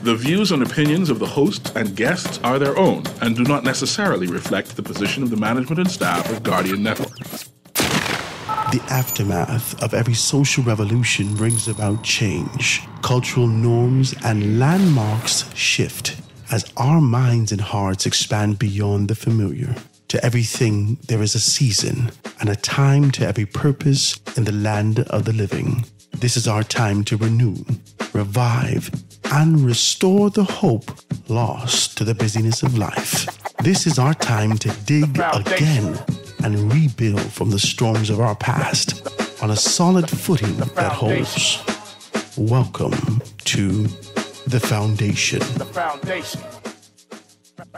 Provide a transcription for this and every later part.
The views and opinions of the hosts and guests are their own and do not necessarily reflect the position of the management and staff of Guardian Network. The aftermath of every social revolution brings about change. Cultural norms and landmarks shift as our minds and hearts expand beyond the familiar. To everything, there is a season and a time to every purpose in the land of the living. This is our time to renew, revive, and restore the hope lost to the busyness of life. This is our time to dig again and rebuild from the storms of our past on a solid footing that holds. Welcome to The Foundation.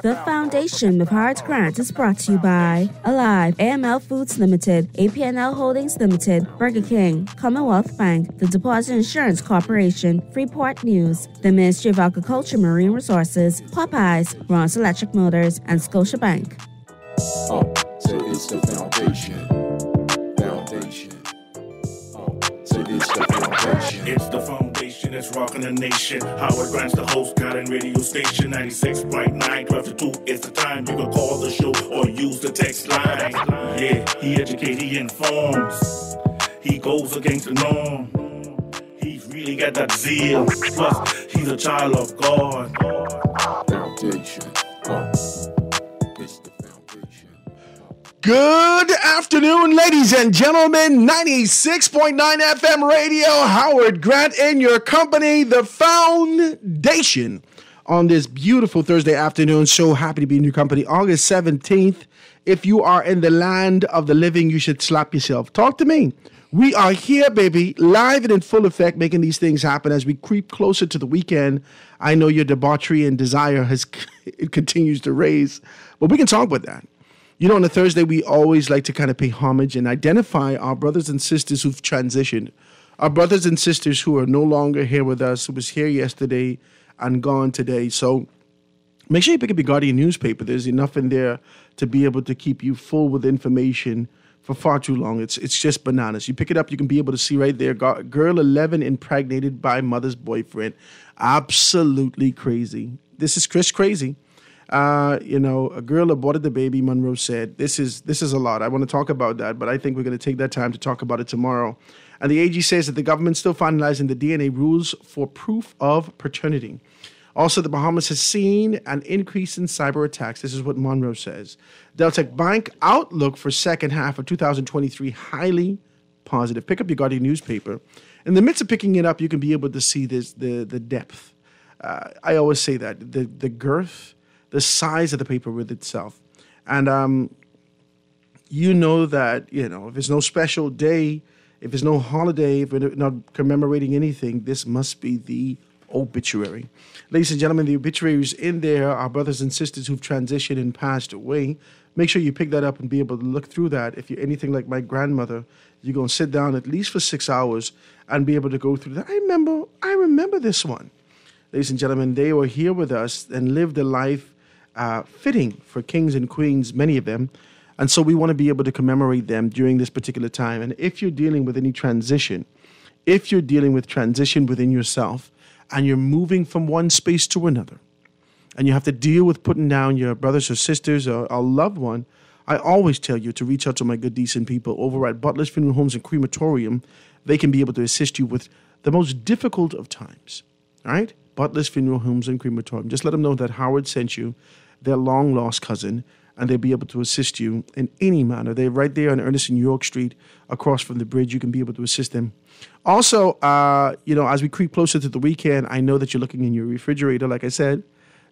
The Foundation with Howard Grant is brought to you by Alive, AML Foods Limited, APNL Holdings Limited, Burger King, Commonwealth Bank, the Deposit Insurance Corporation, Freeport News, the Ministry of Agriculture, Marine Resources, Popeyes, Ron's Electric Motors, and Scotiabank. So it's the foundation. So it's the foundation. It's the foundation that's rocking the nation. Howard Grant's the host, Guardian radio station. 96.9, 12 to 2 is the time. You can call the show or use the text line. Yeah, he educates, he informs. He goes against the norm. He's really got that zeal. Plus, he's a child of God. Foundation. Good afternoon, ladies and gentlemen. 96.9 FM radio, Howard Grant in your company, The Foundation. On this beautiful Thursday afternoon, so happy to be in your company. August 17th. If you are in the land of the living, you should slap yourself. Talk to me. We are here, baby, live and in full effect, making these things happen as we creep closer to the weekend. I know your debauchery and desire it continues to raise, but we can talk about that. You know, on a Thursday, we always like to kind of pay homage and identify our brothers and sisters who've transitioned. Our brothers and sisters who are no longer here with us, who was here yesterday and gone today. So make sure you pick up your Guardian newspaper. There's enough in there to be able to keep you full with information for far too long. It's just bananas. You pick it up, you can be able to see right there, girl 11 impregnated by mother's boyfriend. Absolutely crazy. This is Chris crazy. A girl aborted the baby, Monroe said. This is a lot. I want to talk about that, but I think we're going to take that time to talk about it tomorrow. And the AG says that the government's still finalizing the DNA rules for proof of paternity. Also, the Bahamas has seen an increase in cyber attacks. This is what Monroe says. Deltec Bank outlook for second half of 2023, highly positive. Pick up your Guardian newspaper. In the midst of picking it up, you can be able to see the depth. I always say that, the girth, the size of the paper with itself. And you know that, if there's no special day, if there's no holiday, if we're not commemorating anything, this must be the obituary. Ladies and gentlemen, the obituaries in there are brothers and sisters who've transitioned and passed away. Make sure you pick that up and be able to look through that. If you're anything like my grandmother, you're going to sit down at least for 6 hours and be able to go through that. I remember this one. Ladies and gentlemen, they were here with us and lived a life fitting for kings and queens, many of them. And so we want to be able to commemorate them during this particular time. And if you're dealing with any transition, if you're dealing with transition within yourself and you're moving from one space to another, and you have to deal with putting down your brothers or sisters or a loved one, I always tell you to reach out to my good, decent people over at Butler's Funeral Homes and Crematorium. They can be able to assist you with the most difficult of times. All right? Butler's Funeral Homes and Crematorium. Just let them know that Howard sent you, their long-lost cousin, and they'll be able to assist you in any manner. They're right there on Ernest and York Street, across from the bridge. You can be able to assist them. Also, as we creep closer to the weekend, I know that you're looking in your refrigerator. Like I said,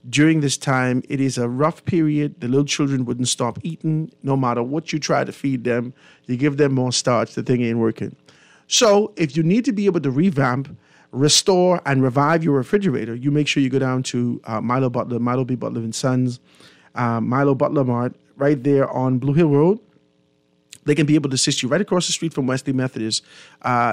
during this time, it is a rough period. The little children wouldn't stop eating. No matter what you try to feed them, you give them more starch, the thing ain't working. So if you need to be able to revamp, restore, and revive your refrigerator, you make sure you go down to Milo B. Butler & Sons, Milo Butler Mart, right there on Blue Hill Road. They can be able to assist you right across the street from Wesley Methodist.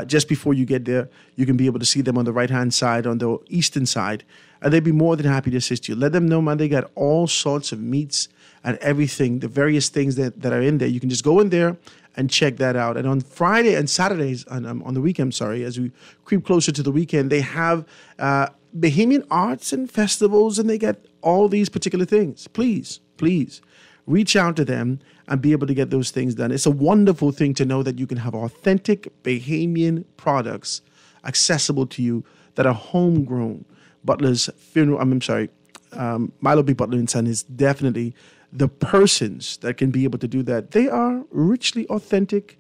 Just before you get there, you can be able to see them on the right-hand side, on the eastern side, and they'd be more than happy to assist you. Let them know, man, they got all sorts of meats and everything, the various things that are in there. You can just go in there and check that out. And on Friday and Saturdays, on the weekend, as we creep closer to the weekend, they have Bahamian arts and festivals, and they get all these particular things. Please, please reach out to them and be able to get those things done. It's a wonderful thing to know that you can have authentic Bahamian products accessible to you that are homegrown. Butler's funeral, Milo B. Butler & Son is definitely the persons that can be able to do that. They are richly authentic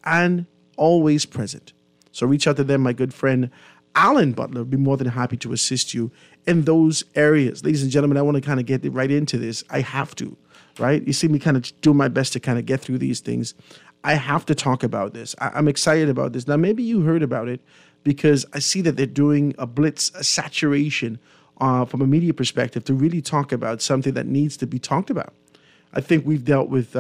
and always present. So reach out to them. My good friend Alan Butler will be more than happy to assist you in those areas. Ladies and gentlemen, I want to kind of get right into this. I have to, right? You see me kind of do my best to kind of get through these things. I have to talk about this. I'm excited about this. Now, maybe you heard about it because I see that they're doing a blitz, a saturation from a media perspective to really talk about something that needs to be talked about. I think we've dealt with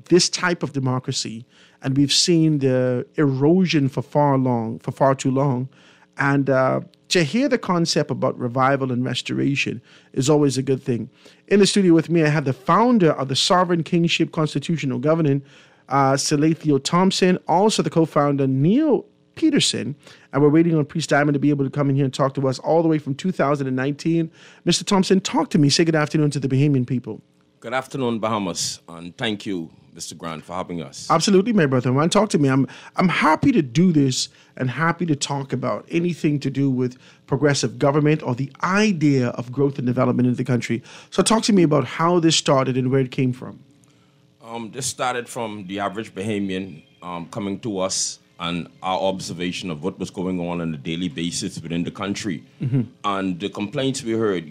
this type of democracy, and we've seen the erosion for far too long. And to hear the concept about revival and restoration is always a good thing. In the studio with me, I have the founder of the Sovereign Kingship Constitutional Governing, Salathiel Thompson, also the co-founder, Neil Peterson, and we're waiting on Priest Diamond to be able to come in here and talk to us all the way from 2019. Mr. Thompson, talk to me. Say good afternoon to the Bahamian people. Good afternoon, Bahamas, and thank you, Mr. Grant, for having us. Absolutely, my brother. Man, talk to me. I'm happy to do this and happy to talk about anything to do with progressive government or the idea of growth and development in the country. So talk to me about how this started and where it came from. This started from the average Bahamian coming to us and our observation of what was going on a daily basis within the country. Mm-hmm. And the complaints we heard,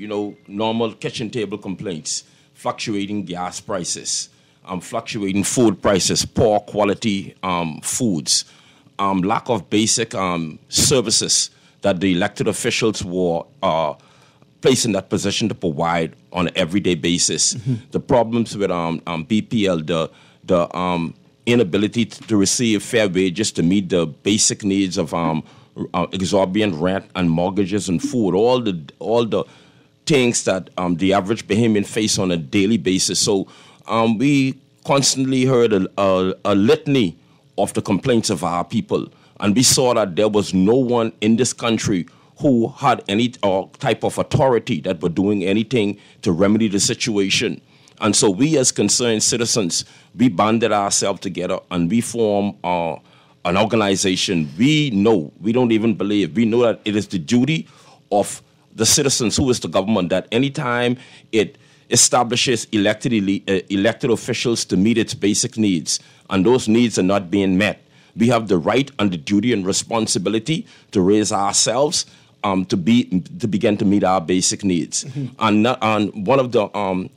normal kitchen table complaints, fluctuating gas prices, fluctuating food prices, poor quality foods, lack of basic services that the elected officials were placed in that position to provide on an everyday basis. Mm-hmm. The problems with BPL, the inability to receive fair wages to meet the basic needs of exorbitant rent and mortgages and food, all the things that the average Bahamian face on a daily basis. So we constantly heard a litany of the complaints of our people, and we saw that there was no one in this country who had any type of authority that were doing anything to remedy the situation. And so we as concerned citizens, we banded ourselves together and we formed an organization. We know that it is the duty of the citizens, who is the government, that anytime it establishes elected officials to meet its basic needs, and those needs are not being met, we have the right and the duty and responsibility to raise ourselves to begin to meet our basic needs. Mm-hmm. And one of the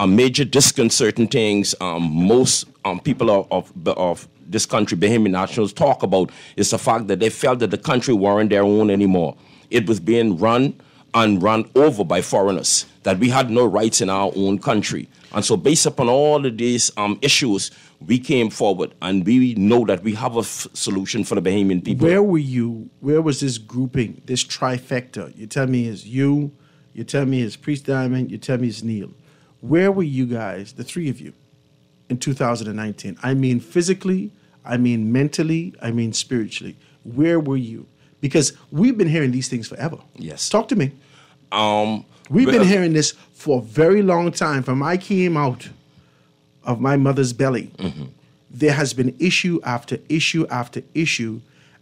major disconcerting things most people of this country, Bahamian nationals, talk about is the fact that they felt that the country weren't their own anymore. It was being run over by foreigners, that we had no rights in our own country. And so based upon all of these issues, we came forward, and we know that we have a solution for the Bahamian people. Where were you? Where was this grouping, this trifecta? You tell me it's you tell me it's Priest Diamond, you tell me it's Neil. Where were you guys, the three of you, in 2019? I mean physically, I mean mentally, I mean spiritually. Where were you? Because we've been hearing these things forever. Yes. Talk to me. We've been hearing this for a very long time. From I came out of my mother's belly, mm-hmm. There has been issue after issue after issue.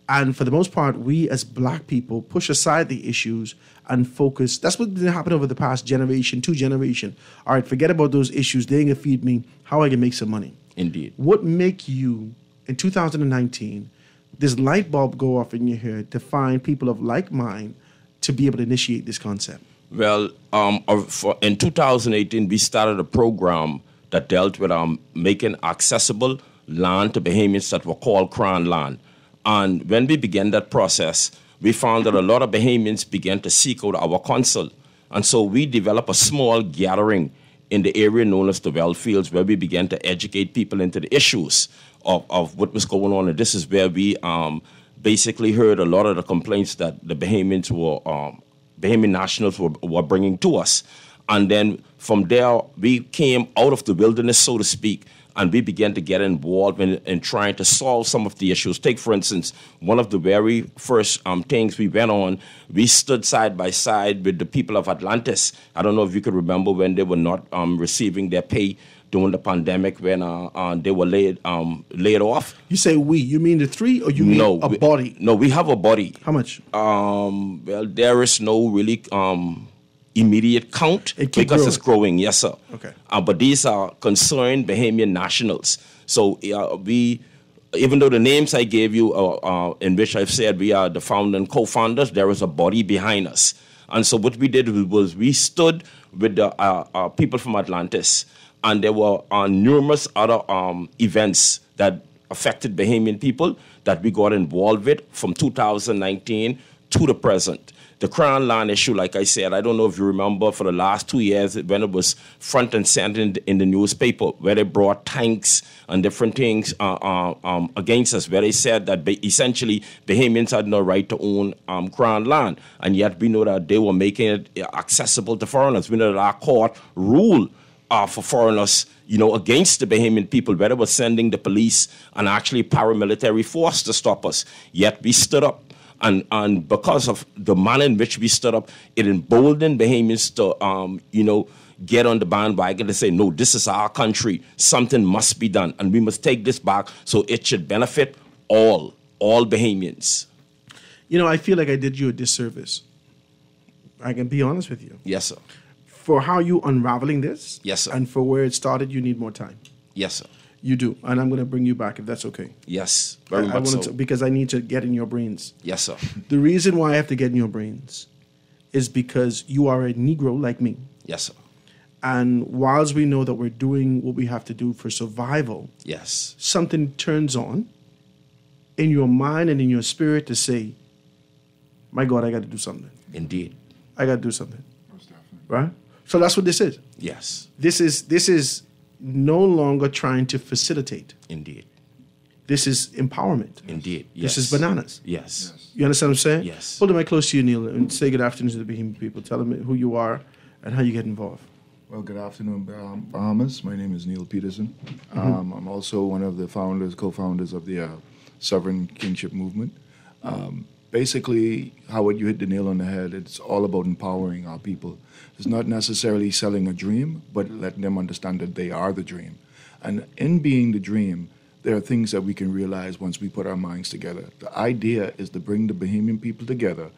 And for the most part, we as black people push aside the issues and focus. That's what's been happening over the past generation, 2 generations. All right, forget about those issues. They ain't gonna feed me. How I can make some money. Indeed. What make you, in 2019, this light bulb go off in your head to find people of like mind to be able to initiate this concept? Well, in 2018, we started a program that dealt with making accessible land to Bahamians that were called Crown land. And when we began that process, we found that a lot of Bahamians began to seek out our council. And so we developed a small gathering in the area known as the Wellfields, where we began to educate people into the issues of what was going on. And this is where we basically heard a lot of the complaints that the Bahamians Bahamian nationals were bringing to us. And then from there, we came out of the wilderness, so to speak, and we began to get involved in trying to solve some of the issues. Take, for instance, one of the very first things we went on, we stood side by side with the people of Atlantis. I don't know if you could remember when they were not receiving their pay during the pandemic, when they were laid off. You say we, you mean the three, or you mean a body? No, we have a body. How much? Well, there is no really immediate count because it's growing. Yes, sir. Okay. But these are concerned Bahamian nationals. So we, even though the names I gave you, in which I've said we are the founder and co-founders, there is a body behind us. And so what we did was we stood with the people from Atlantis, and there were numerous other events that affected Bahamian people that we got involved with from 2019 to the present. The Crown Land issue, like I said, I don't know if you remember, for the last 2 years when it was front and center in the newspaper, where they brought tanks and different things against us, where they said that essentially Bahamians had no right to own Crown Land, and yet we know that they were making it accessible to foreigners. We know that our court ruled for foreigners, against the Bahamian people, where they were sending the police and actually paramilitary force to stop us. Yet we stood up. And because of the manner in which we stood up, it emboldened Bahamians to, get on the bandwagon to say, no, this is our country. Something must be done. And we must take this back so it should benefit all Bahamians. I feel like I did you a disservice. I can be honest with you. Yes, sir. For how you unraveling this. Yes, sir. And for where it started, you need more time. Yes, sir. You do. And I'm going to bring you back if that's okay. Yes, very much so. Because I need to get in your brains. Yes, sir. The reason why I have to get in your brains is because you are a Negro like me. Yes, sir. And whilst we know that we're doing what we have to do for survival, yes, something turns on in your mind and in your spirit to say, my God, I got to do something. Indeed. I got to do something. Most definitely. Right? So that's what this is. Yes. This is no longer trying to facilitate. Indeed. This is empowerment. Indeed. Yes. This is bananas. Yes. You understand what I'm saying? Yes. Hold the mic close to you, Neil, and say good afternoon to the Bahamian people. Tell them who you are and how you get involved. Well, good afternoon, Bahamas. My name is Neil Peterson. I'm also one of the co-founders of the Sovereign Kingship Movement. Basically, Howard, you hit the nail on the head. It's all about empowering our people. It's not necessarily selling a dream, but letting them understand that they are the dream. And in being the dream, there are things that we can realize once we put our minds together. The idea is to bring the Bahamian people together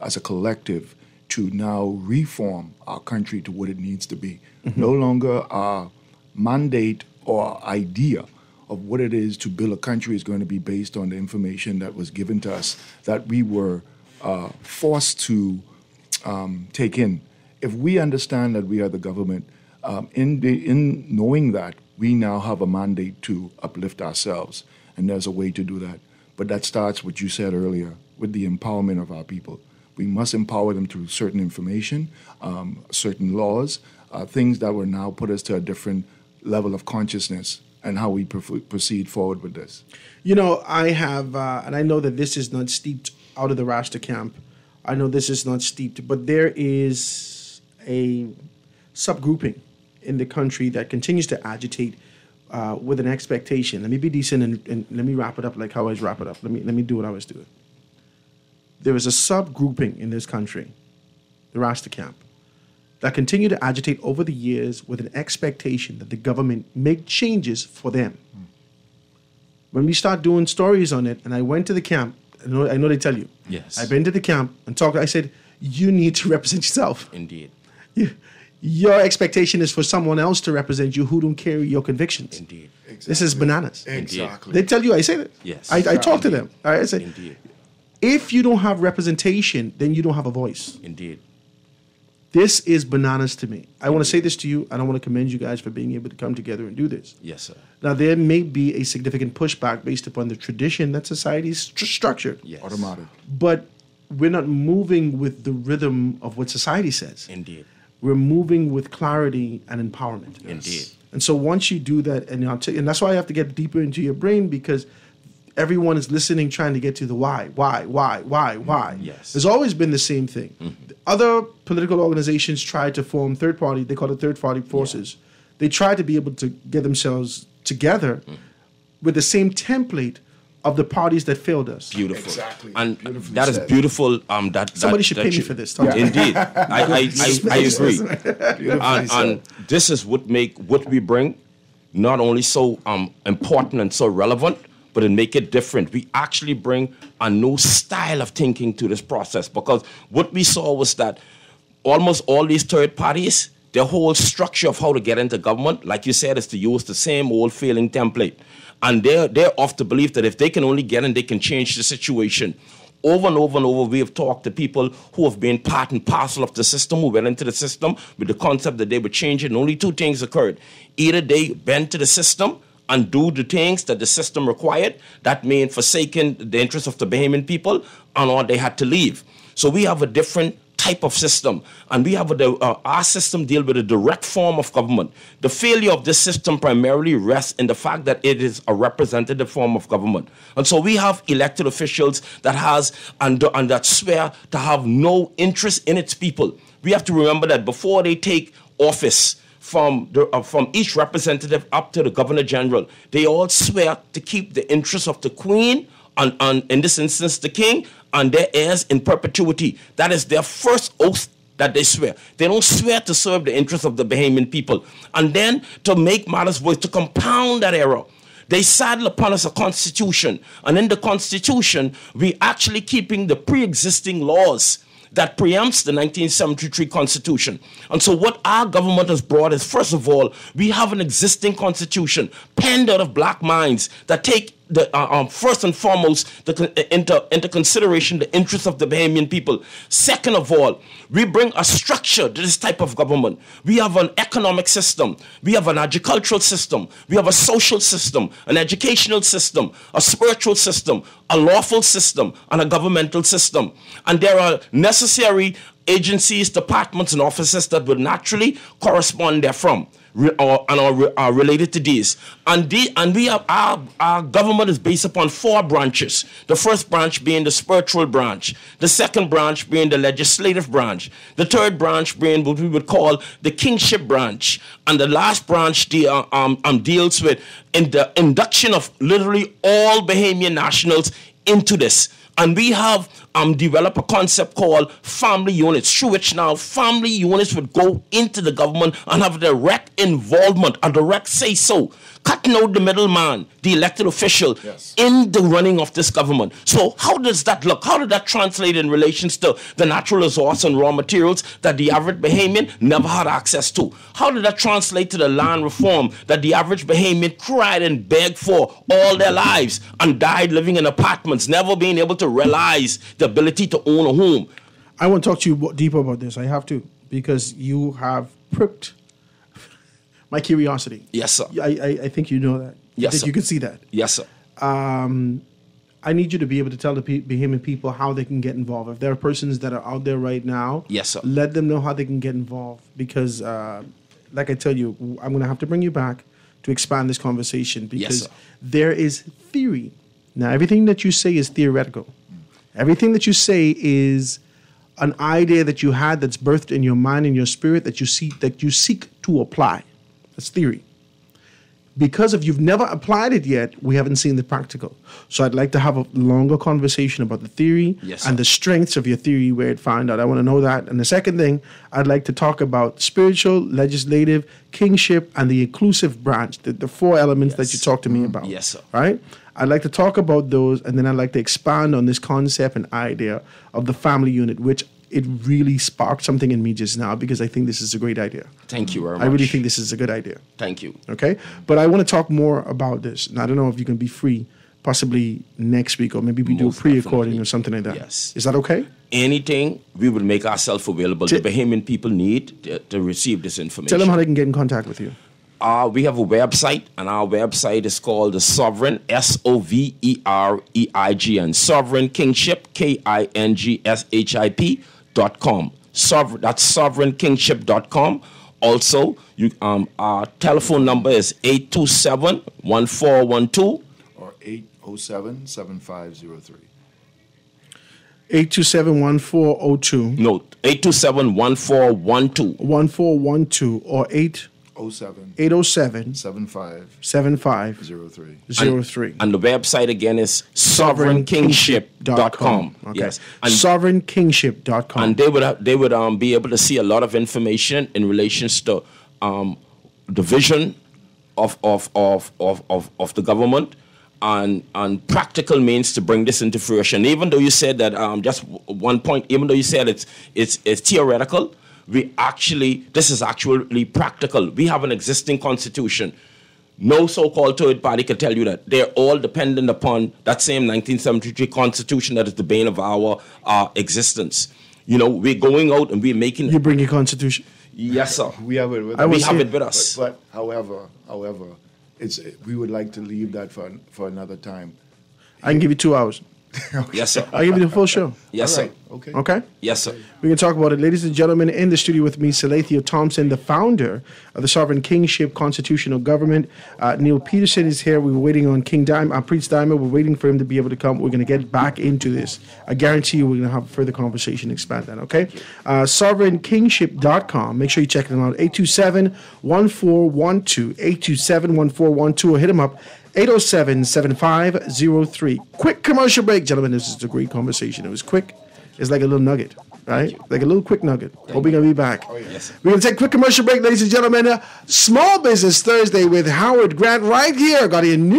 as a collective to now reform our country to what it needs to be. No longer our mandate or idea of what it is to build a country is going to be based on the information that was given to us, that we were forced to take in. If we understand that we are the government, in knowing that, we now have a mandate to uplift ourselves, and there's a way to do that. But that starts, what you said earlier, with the empowerment of our people. We must empower them through certain information, certain laws, things that will now put us to a different level of consciousness and how we proceed forward with this. I have, and I know that this is not steeped out of the Rasta camp. I know this is not steeped, but there is a subgrouping in the country that continues to agitate with an expectation. Let me be decent and let me wrap it up like how I always wrap it up. Let me do what I always do. There is a subgrouping in this country, the Rasta camp, that continue to agitate over the years with an expectation that the government make changes for them. When we start doing stories on it, and I went to the camp, I know they tell you. Yes. I've been to the camp and talked. I said, you need to represent yourself. Indeed. Your expectation is for someone else to represent you who don't carry your convictions. Indeed. Exactly. This is bananas. Exactly. They tell you, I say that. Yes. I talk to them. I say, Indeed. if you don't have representation, then you don't have a voice. Indeed. This is bananas to me. I want to say this to you, and I want to commend you guys for being able to come together and do this. Yes, sir. Now, there may be a significant pushback based upon the tradition that society is structured. Yes. Automatic. But we're not moving with the rhythm of what society says. Indeed. We're moving with clarity and empowerment. Indeed. And so once you do that, and that's why I have to get deeper into your brain, because everyone is listening, trying to get to the why. Yes. There's always been the same thing. Other political organizations try to form third party, they call it third party forces, they try to be able to get themselves together with the same template of the parties that failed us. Beautiful. Exactly. And Beautifully that is said. beautiful. Somebody should pay me for this. Don't you? Indeed. I agree. Beautifully And said. this is what we bring not only so important and so relevant, but it make it different. We actually bring a new style of thinking to this process, because what we saw was that almost all these third parties, their whole structure of how to get into government, like you said, is to use the same old failing template. And they're of the belief that if they can only get in, they can change the situation. Over and over and over, we have talked to people who have been part and parcel of the system, who went into the system with the concept that they would change it, and only two things occurred. Either they bend to the system and do the things that the system required, that meant forsaking the interests of the Bahamian people, or they had to leave. So we have a different type of system, and we have our system deal with a direct form of government. The failure of this system primarily rests in the fact that it is a representative form of government. And so we have elected officials that has and that swear to have no interest in its people. We have to remember that before they take office, from each representative up to the Governor General, they all swear to keep the interests of the Queen, and in this instance the King, and their heirs in perpetuity. That is their first oath that they swear. They don't swear to serve the interests of the Bahamian people. And then, to make matters worse, to compound that error, they saddle upon us a constitution. And in the constitution, we actually keeping the pre-existing laws that preempts the 1973 Constitution. And so what our government has brought is, first of all, we have an existing constitution penned out of black minds that take the first and foremost into consideration the interests of the Bahamian people. Second of all, we bring a structure to this type of government. We have an economic system, we have an agricultural system, we have a social system, an educational system, a spiritual system, a lawful system, and a governmental system. And there are necessary agencies, departments, and offices that would naturally correspond therefrom. Are related to these. And we have our government is based upon four branches. The first branch being the spiritual branch, the second branch being the legislative branch, the third branch being what we would call the kingship branch, and the last branch deals with the induction of literally all Bahamian nationals into this. And we have developed a concept called family units, through which now family units would go into the government and have direct involvement, a direct say-so, cutting out the middleman, the elected official, in the running of this government. So how does that look? How did that translate in relations to the natural resource and raw materials that the average Bahamian never had access to? How did that translate to the land reform that the average Bahamian cried and begged for all their lives and died living in apartments, never being able to realize the ability to own a home? I want to talk to you deeper about this. I have to, because you have pricked my curiosity. Yes, sir. I think you know that. Yes, I think sir. you can see that. Yes, sir. I need you to be able to tell the Bahamian people how they can get involved. If there are persons that are out there right now, Yes, sir. let them know how they can get involved. Because, like I tell you, I'm going to have to bring you back to expand this conversation, because sir. there is theory. Now, everything that you say is theoretical. Everything that you say is an idea that you had that's birthed in your mind and your spirit that you seek to apply. That's theory. Because if you've never applied it yet, we haven't seen the practical. So I'd like to have a longer conversation about the theory and the strengths of your theory, where it found out. I want to know that. And the second thing, I'd like to talk about spiritual, legislative, kingship, and the inclusive branch, the four elements that you talked to me about. Yes, sir. Right? I'd like to talk about those, and then I'd like to expand on this concept and idea of the family unit, which it really sparked something in me just now, because I think this is a great idea. Thank you very much. I really think this is a good idea. Thank you. Okay? But I want to talk more about this. And I don't know if you can be free possibly next week, or maybe we do a Most pre-recording definitely. or something like that. Yes. Is that okay? Anything, we will make ourselves available. The Bahamian people need to receive this information. Tell them how they can get in contact with you. We have a website, and our website is called the Sovereign, SOVEREIGN, Sovereign Kingship, KINGSHIP.com. That's sovereignkingship.com. Also, our telephone number is 827-1412. Or 807-7503. 827-1402. No, 827-1412. 1412 or 8. 807 807 75 75 03. 03. And the website again is sovereignKingship.com. Okay. Yes. And sovereignKingship.com. and they would be able to see a lot of information in relations to the vision of the government and practical means to bring this into fruition. Even though you said that just one point, even though you said it's theoretical, this is actually practical. We have an existing constitution. No so-called third party can tell you that. They're all dependent upon that same 1973 constitution that is the bane of our existence. You know, we're going out and we're making... You bring your constitution? Yes, sir. We have it with We have it with us. But however, we would like to leave that for another time. I can give you 2 hours. Yes, sir. I'll give you the full show. Yes, sir. Right. Okay. Okay? Yes, sir. We can talk about it. Ladies and gentlemen, in the studio with me, Salathiel Thompson, the founder of the Sovereign Kingship Constitutional Government. Neil Peterson is here. We were waiting on Priest Diamond. We're waiting for him to be able to come. We're going to get back into this. I guarantee you we're going to have a further conversation, expand that, okay? SovereignKingship.com. Make sure you check them out. 827-1412. 827-1412. Or hit them up. 807-7503. Quick commercial break, gentlemen. This is a great conversation. It was quick. It's like a little nugget, right? Like a little quick nugget. Hope we're going to be back. Yes. We're going to take a quick commercial break, ladies and gentlemen. Small Business Thursday with Howard Grant right here, Guardian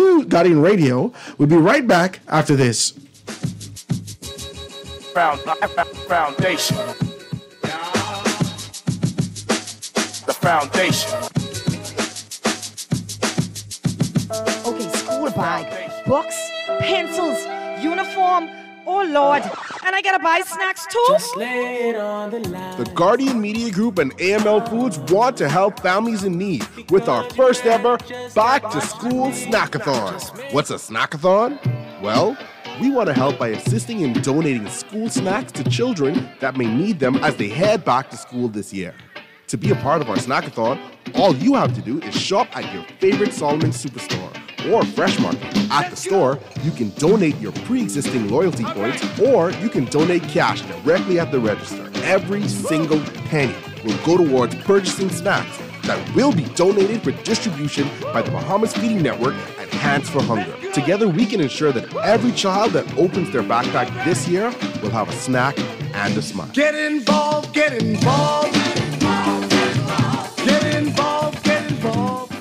Radio. We'll be right back after this. Foundation. The foundation. Okay, school bag, books, pencils, uniform. Oh, Lord. And I gotta buy snacks, too? The Guardian Media Group and AML Foods want to help families in need with our first ever Back to School Snackathon. What's a snackathon? Well, we want to help by assisting in donating school snacks to children that may need them as they head back to school this year. To be a part of our snackathon, all you have to do is shop at your favorite Solomon Superstore or Fresh Market. At the store, you can donate your pre-existing loyalty points, or you can donate cash directly at the register. Every single penny will go towards purchasing snacks that will be donated for distribution by the Bahamas Feeding Network and Hands for Hunger. Together, we can ensure that every child that opens their backpack this year will have a snack and a smile. Get involved, get involved. Get involved, get involved.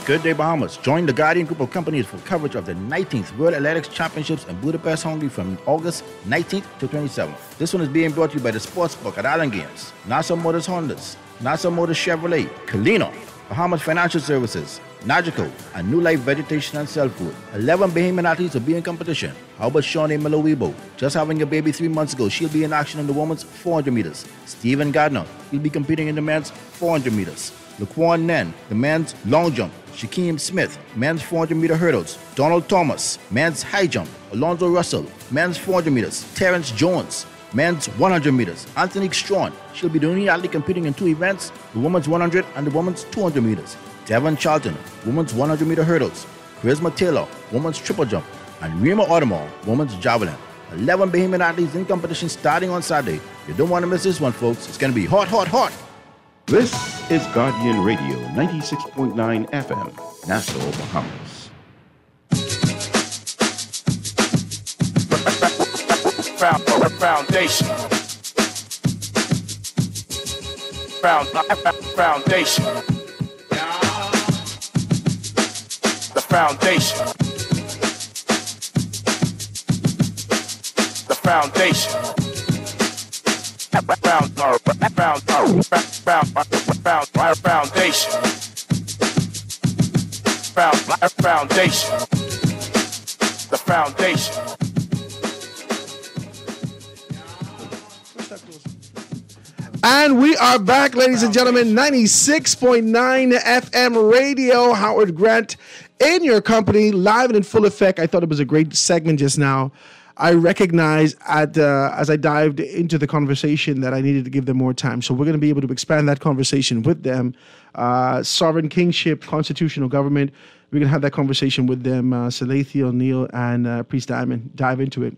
Good day, Bahamas. Join the Guardian group of companies for coverage of the 19th World Athletics Championships in Budapest, Hungary from August 19th to 27th. This one is being brought to you by the Sportsbook at Island Games, NASA Motors Hondas, NASA Motors Chevrolet, Kalino, Bahamas Financial Services, Nagico, and New Life Vegetation and Cell Food. 11 Bahamian athletes will be in competition. How about Shawnee Miller-Weibo? Just having a baby 3 months ago, she'll be in action in the women's 400 meters. Stephen Gardner will be competing in the men's 400 meters. Laquan Nen, the men's long jump. Shaquem Smith, men's 400 meter hurdles. Donald Thomas, men's high jump. Alonzo Russell, men's 400 meters. Terrence Jones, men's 100 meters. Anthony Strawn, she'll be the only athlete competing in 2 events, the women's 100 and the women's 200 meters. Devon Charlton, women's 100 meter hurdles. Charisma Taylor, women's triple jump. And Rima Audemars, women's javelin. 11 Bahamian athletes in competition starting on Saturday. You don't want to miss this one, folks. It's going to be hot, hot, hot. This is Guardian Radio, 96.9 FM, Nassau, Bahamas. Foundation. Foundation. The foundation. The foundation. Foundation. The foundation. And we are back, ladies and gentlemen. 96.9 FM radio. Howard Grant in your company, live and in full effect. I thought it was a great segment just now. I recognize as I dived into the conversation that I needed to give them more time. So we're going to be able to expand that conversation with them. Sovereign Kingship, Constitutional Government. We're going to have that conversation with them. Salathiel, Neil, and Priest Diamond. Dive into it.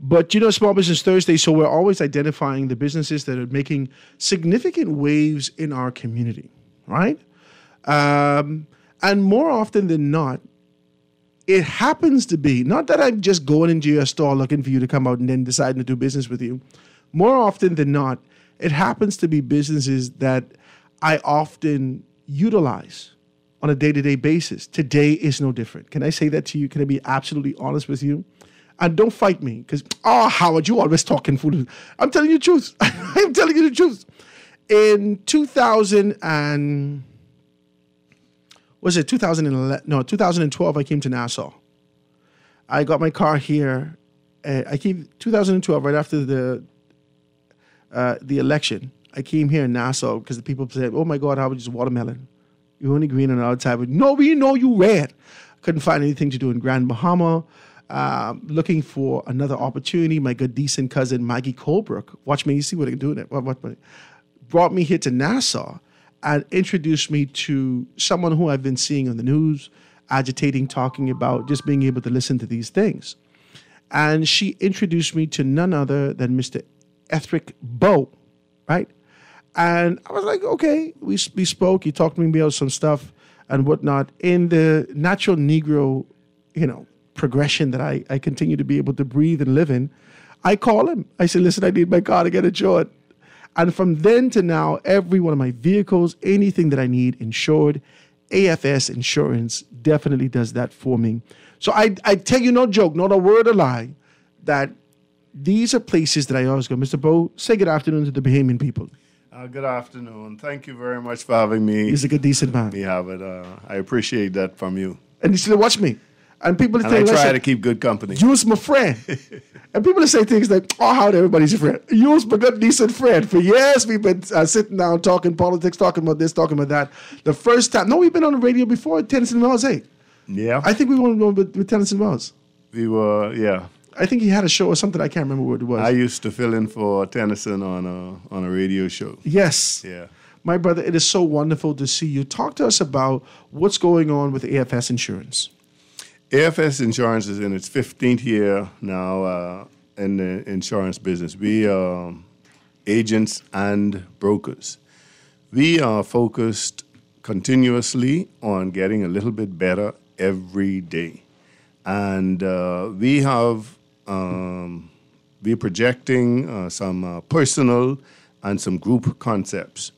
But, Small Business Thursday, so we're always identifying the businesses that are making significant waves in our community, right? And more often than not, it happens to be, not that I'm just going into your store looking for you to come out and then deciding to do business with you. More often than not, it happens to be businesses that I often utilize on a day-to-day basis. Today is no different. Can I say that to you? Can I be absolutely honest with you? And don't fight me, because, Howard, you always talking food. I'm telling you the truth. I'm telling you the truth. In 2012, I came to Nassau. I got my car here. I came 2012, right after the election. I came here in Nassau because the people said, "Oh my God, Howard, just watermelon. You're only green on the outside." But no, we know you red. Couldn't find anything to do in Grand Bahama. Looking for another opportunity. My good, decent cousin, Maggie Colebrook, watch me, you see what I can do in it. Brought me here to Nassau and introduced me to someone who I've been seeing on the news, agitating, talking about just being able to listen to these things. And she introduced me to none other than Mr. Ethric Bow, right? And I was like, okay, we spoke. He talked to me about some stuff and whatnot. In the natural Negro, progression that I continue to be able to breathe and live in, I call him. I say, listen, I need my car to get insured. And from then to now, every one of my vehicles, anything that I need insured, AFS Insurance definitely does that for me. So I tell you, no joke, not a word of lie, that these are places that I always go. Mr. Bow, say good afternoon to the Bahamian people. Good afternoon. Thank you very much for having me. He's a good, decent man. I appreciate that from you. And you still watch me. And people I try to keep good company. Use my friend. And people say things like, how everybody's your friend. Use my good, decent friend. For years, we've been sitting down, talking politics, talking about this, talking about that. The first time, we've been on the radio before, Tennyson Wells, Yeah. I think we went with Tennyson Wells. We were, yeah. I think he had a show or something. I can't remember what it was. I used to fill in for Tennyson on a radio show. Yes. Yeah. My brother, it is so wonderful to see you. Talk to us about what's going on with AFS Insurance. AFS Insurance is in its 15th year now in the insurance business. We are agents and brokers. We are focused continuously on getting a little bit better every day. And we're projecting some personal and some group concepts.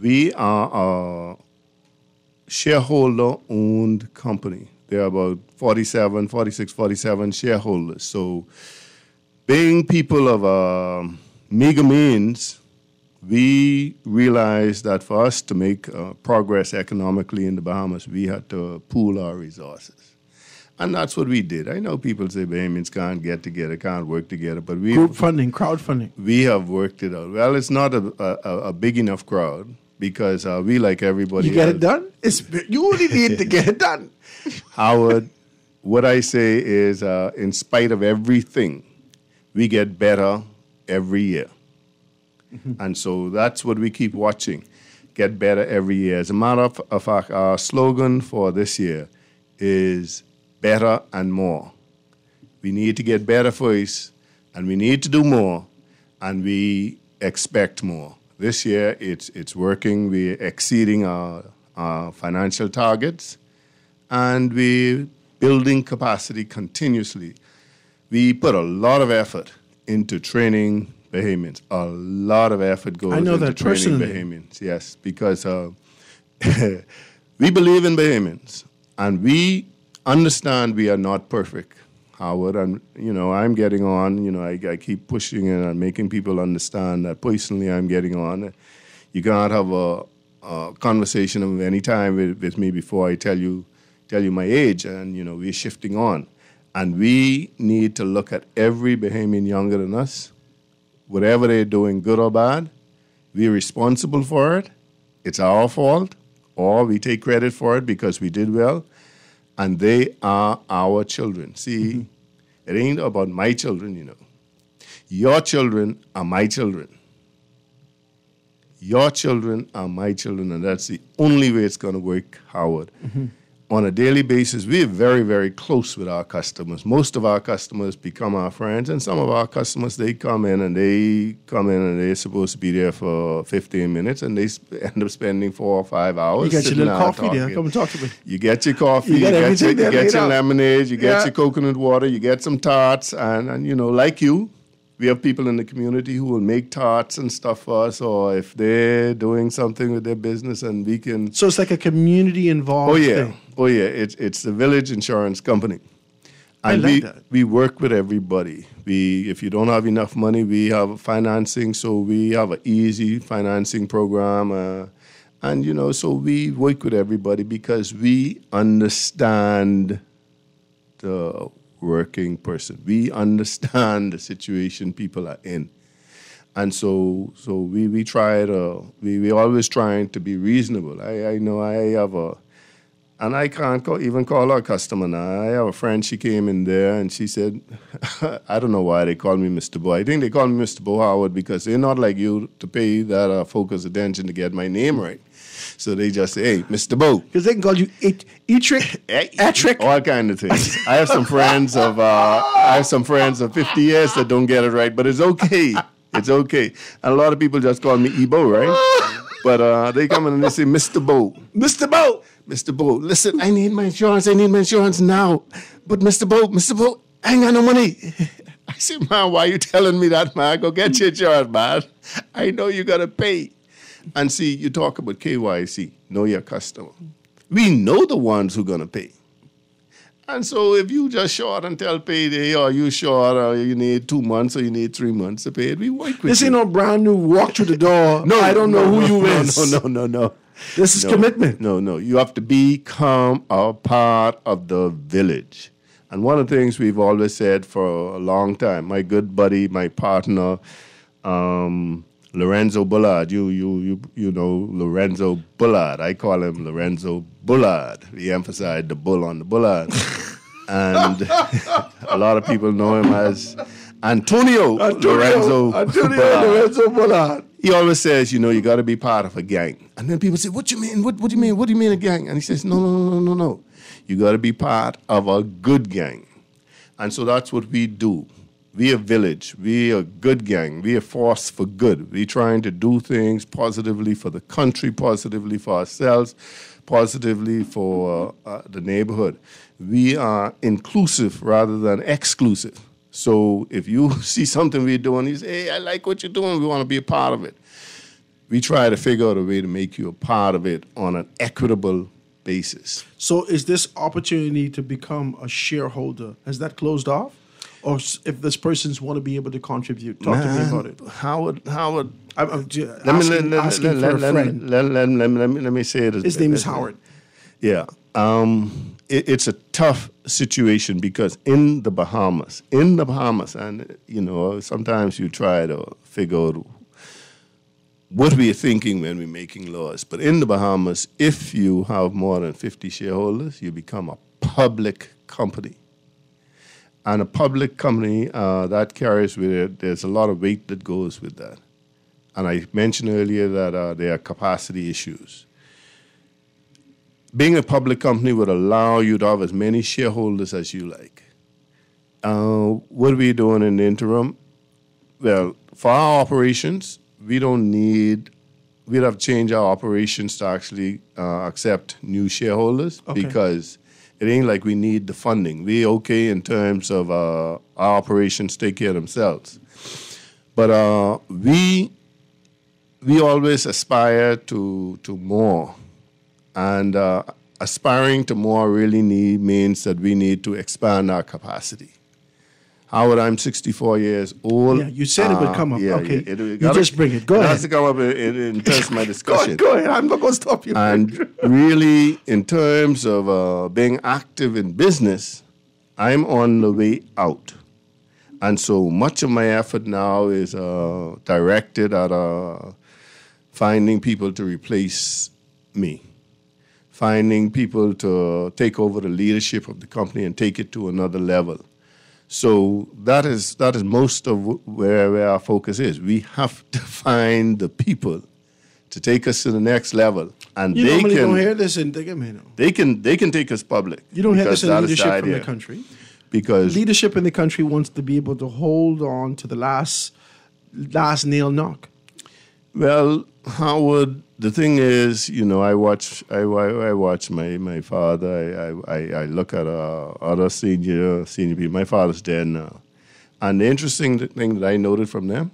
We are a shareholder-owned company. There are about 46, 47 shareholders. So being people of meager means, we realized that for us to make progress economically in the Bahamas, we had to pool our resources. And that's what we did. I know people say Bahamians can't get together, can't work together, but we... Group funding, crowdfunding. We have worked it out. Well, it's not a big enough crowd because we, like everybody else... You get it done? You only need to get it done. Howard, what I say is, in spite of everything, we get better every year. Mm-hmm. And so that's what we keep watching, get better every year. As a matter of fact, our slogan for this year is better and more. We need to get better first, and we need to do more, and we expect more. This year, it's working. We're exceeding our financial targets, and we're building capacity continuously. We put a lot of effort into training Bahamians. A lot of effort goes into training Bahamians. Yes, because we believe in Bahamians, and we understand we are not perfect, Howard. And, I'm getting on. I keep pushing it and making people understand that personally I'm getting on. You can't have a conversation of any time with me before I tell you my age, and, we're shifting on. And we need to look at every Bahamian younger than us. Whatever they're doing, good or bad, we're responsible for it. It's our fault, or we take credit for it because we did well. And they are our children. See, It ain't about my children, Your children are my children. Your children are my children, and that's the only way it's going to work, Howard. Mm-hmm. on a daily basis, we're very, very close with our customers. Most of our customers become our friends, and some of our customers, they come in and they're supposed to be there for 15 minutes, and they end up spending 4 or 5 hours. You get your sitting little down coffee there. talking. Come and talk to me. You get your coffee, You you get get everything there laid your out. lemonade, you get Yeah. your coconut water, you get some tarts, and you know, like you, we have people in the community who will make tarts and stuff for us, or if they're doing something with their business, and we can. So it's like a community involved thing. Oh yeah, it's the Village Insurance Company, I and like that. we work with everybody. If you don't have enough money, we have financing, so we have an easy financing program, and you know, so we work with everybody because we understand the working person. We understand the situation people are in. And so we try to, we always trying to be reasonable. I know I have and I can't even call her a customer now. I have a friend, she came in there and she said, I don't know why they call me Mr. Bo. I think they call me Mr. Bo Howard because they're not like you to pay that focused attention to get my name right. So they just say, hey, Mr. Bo. Because they can call you E-Trick, A-Trick. All kind of things. I have some friends of 50 years that don't get it right, but it's okay. It's okay. And a lot of people just call me E-Bo, right? But they come in and they say, Mr. Bo. Mr. Bo. Mr. Bo, listen, I need my insurance now. But Mr. Bo, I ain't got no money. I said, man, why you telling me that, man? Go get your insurance, man. I know you got to pay. And see, you talk about KYC, know your customer. We know the ones who are going to pay. And so if you just short until payday, or you short, or you need 2 months, or you need 3 months to pay it, we work with This you. ain't no brand new walk through the door. No, I don't know who you is. No. This is commitment. No. You have to become a part of the village. And one of the things we've always said for a long time, my good buddy, my partner, Lorenzo Bullard. You know Lorenzo Bullard. I call him Lorenzo Bullard. We emphasize the bull on the Bullard. And a lot of people know him as Antonio Lorenzo Bullard. He always says, you got to be part of a gang. And then people say, what you mean? What do you mean? What do you mean a gang? And he says, no. You got to be part of a good gang. And so that's what we do. We a village. We a good gang. We a force for good. We trying to do things positively for the country, positively for ourselves, positively for the neighborhood. We are inclusive rather than exclusive. So if you see something we're doing, you say, hey, I like what you're doing. We want to be a part of it. We try to figure out a way to make you a part of it on an equitable basis. So is this opportunity to become a shareholder, has that closed off? Or if this person's want to be able to contribute, talk to me about it. Howard, I'm asking for a friend. Let me say it. His name is Howard. Yeah. It's a tough situation because in the Bahamas, and sometimes you try to figure out what we are thinking when we're making laws. But in the Bahamas, if you have more than 50 shareholders, you become a public company. And a public company, that carries with it, there's a lot of weight that goes with that. And I mentioned earlier that there are capacity issues. Being a public company would allow you to have as many shareholders as you like. What are we doing in the interim? Well, for our operations, we'd have to change our operations to actually accept new shareholders because it ain't like we need the funding. We're okay in terms of our operations take care of themselves. But we always aspire to more. And aspiring to more really means that we need to expand our capacity. Howard, I'm 64 years old. Yeah, you said it would come up. Yeah, okay. You just bring it. Go ahead. It has to come up in terms of my discussion. Go ahead. I'm not going to stop you. And really, in terms of being active in business, I'm on the way out. And so much of my effort now is directed at finding people to replace me, finding people to take over the leadership of the company and take it to another level. So that is most of where our focus is. We have to find the people to take us to the next level. And You they normally can don't hear this in Digamino. they can take us public. You don't hear this because in that is leadership from the idea. country. Because Leadership in the country wants to be able to hold on to the last nail knock. well, Howard, the thing is, I watch my father. I look at other senior people. My father's dead now, and the interesting thing that I noted from them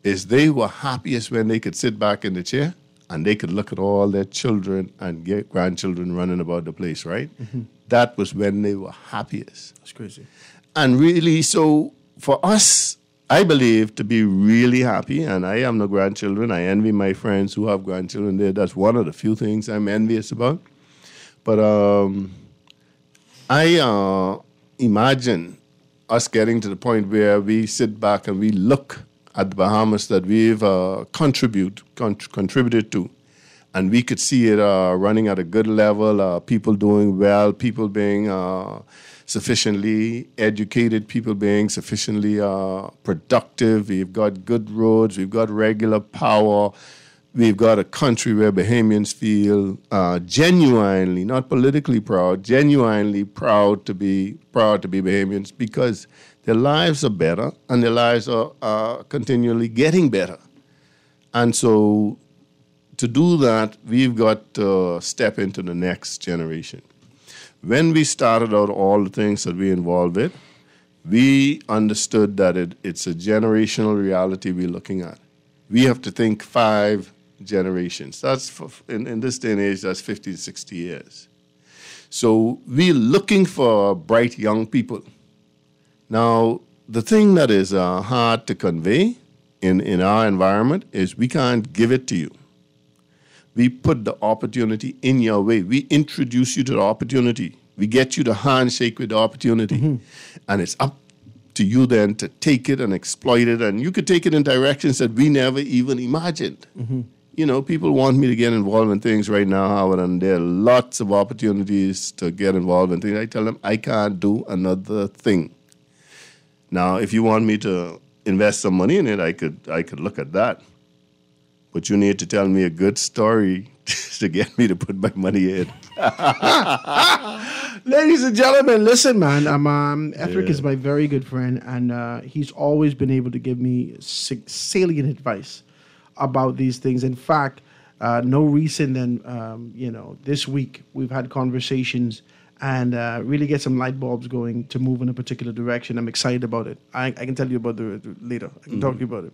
is they were happiest when they could sit back in the chair and they could look at all their children and grandchildren running about the place. Right, that was when they were happiest. That's crazy. And really, so for us, I believe to be really happy, and I have no grandchildren. I envy my friends who have grandchildren there. That's one of the few things I'm envious about. But I imagine us getting to the point where we sit back and we look at the Bahamas that we've contributed to, and we could see it running at a good level, people doing well, people being sufficiently educated, people being sufficiently productive. We've got good roads, we've got regular power, we've got a country where Bahamians feel genuinely, not politically proud, genuinely proud to be Bahamians because their lives are better and their lives are continually getting better. And so to do that, we've got to step into the next generation. When we started out all the things that we involved with, we understood that it's a generational reality we're looking at. We have to think 5 generations. That's in this day and age, that's 50 to 60 years. So we're looking for bright young people. Now, the thing that is hard to convey in our environment is we can't give it to you. We put the opportunity in your way. We introduce you to the opportunity. We get you to handshake with the opportunity. And it's up to you then to take it and exploit it. And you could take it in directions that we never even imagined. People want me to get involved in things right now, Howard, and there are lots of opportunities to get involved in things. I tell them I can't do another thing. Now, if you want me to invest some money in it, I could look at that. But you need to tell me a good story to get me to put my money in. Ladies and gentlemen, listen, man. Ethric is my very good friend, and he's always been able to give me salient advice about these things. In fact, no recent than this week we've had conversations and really get some light bulbs going to move in a particular direction. I'm excited about it. I can tell you about it later. I can talk to you about it.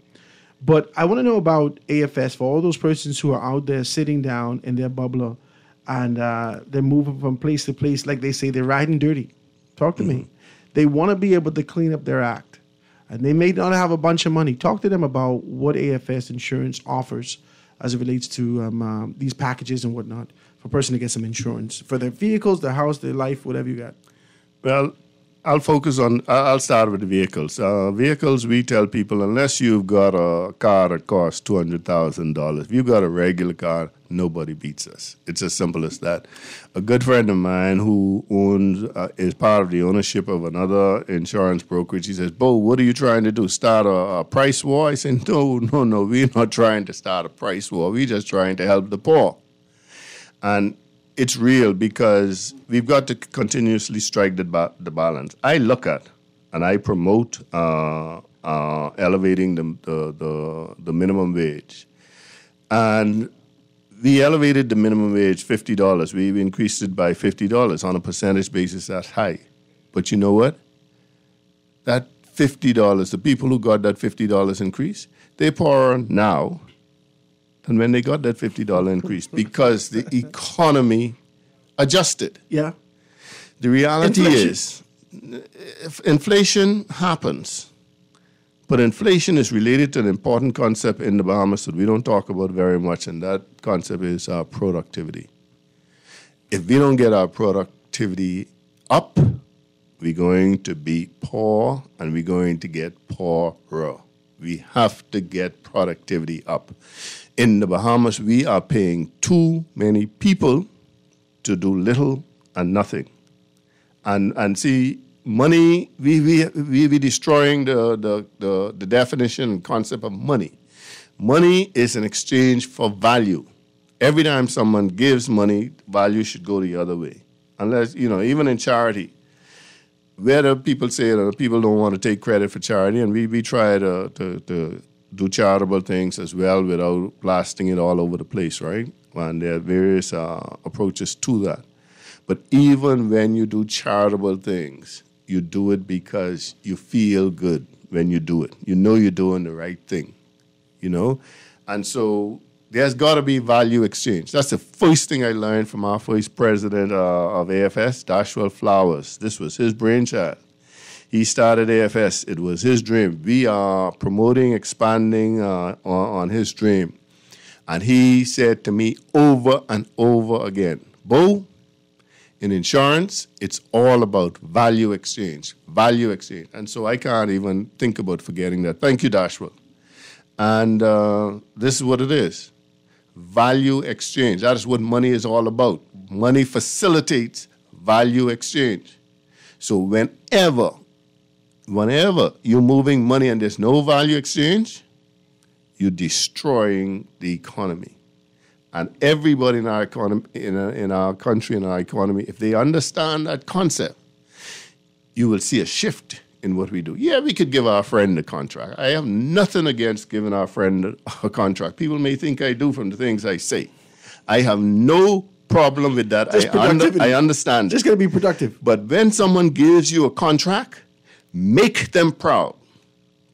But I want to know about AFS for all those persons who are out there sitting down in their bubbler and they're moving from place to place. Like they say, they're riding dirty. Talk to me. They want to be able to clean up their act. And they may not have a bunch of money. Talk to them about what AFS Insurance offers as it relates to these packages and whatnot for a person to get some insurance for their vehicles, their house, their life, whatever you got. Well, I'll start with the vehicles. Vehicles, we tell people, unless you've got a car that costs $200,000, if you've got a regular car, nobody beats us. It's as simple as that. A good friend of mine who is part of the ownership of another insurance brokerage, he says, Bo, what are you trying to do, start a price war? I said, no, we're not trying to start a price war. We're just trying to help the poor. And it's real because we've got to continuously strike the balance. I look at and I promote elevating the minimum wage. And we elevated the minimum wage $50. We've increased it by $50 on a percentage basis. That's high. But you know what? That $50, the people who got that $50 increase, they're poorer now than when they got that $50 increase because the economy adjusted. Yeah. The reality is, if inflation happens, but inflation is related to an important concept in the Bahamas that we don't talk about very much, and that concept is our productivity. If we don't get our productivity up, we're going to be poor and we're going to get poorer. We have to get productivity up. In the Bahamas, we are paying too many people to do little and nothing. And see, money, we be destroying the definition and concept of money. Money is an exchange for value. Every time someone gives money, value should go the other way. Unless, even in charity, where the people say that people don't want to take credit for charity, and we try to do charitable things as well without blasting it all over the place, right? And there are various approaches to that. But even when you do charitable things, you do it because you feel good when you do it. You know you're doing the right thing, And so there's got to be value exchange. That's the first thing I learned from our first president of AFS, Dashwell Flowers. This was his brainchild. He started AFS. It was his dream. We are promoting, expanding on his dream. And he said to me over and over again, Bo, in insurance, it's all about value exchange. And so I can't even think about forgetting that. Thank you, Dashwell. And this is what it is. Value exchange. That is what money is all about. Money facilitates value exchange. So whenever you're moving money and there's no value exchange, you're destroying the economy. And everybody in our economy, in our country, in our economy, if they understand that concept, you will see a shift in what we do. Yeah, we could give our friend a contract. I have nothing against giving our friend a contract. People may think I do from the things I say. I have no problem with that. I understand. Just got to be productive. But when someone gives you a contract, make them proud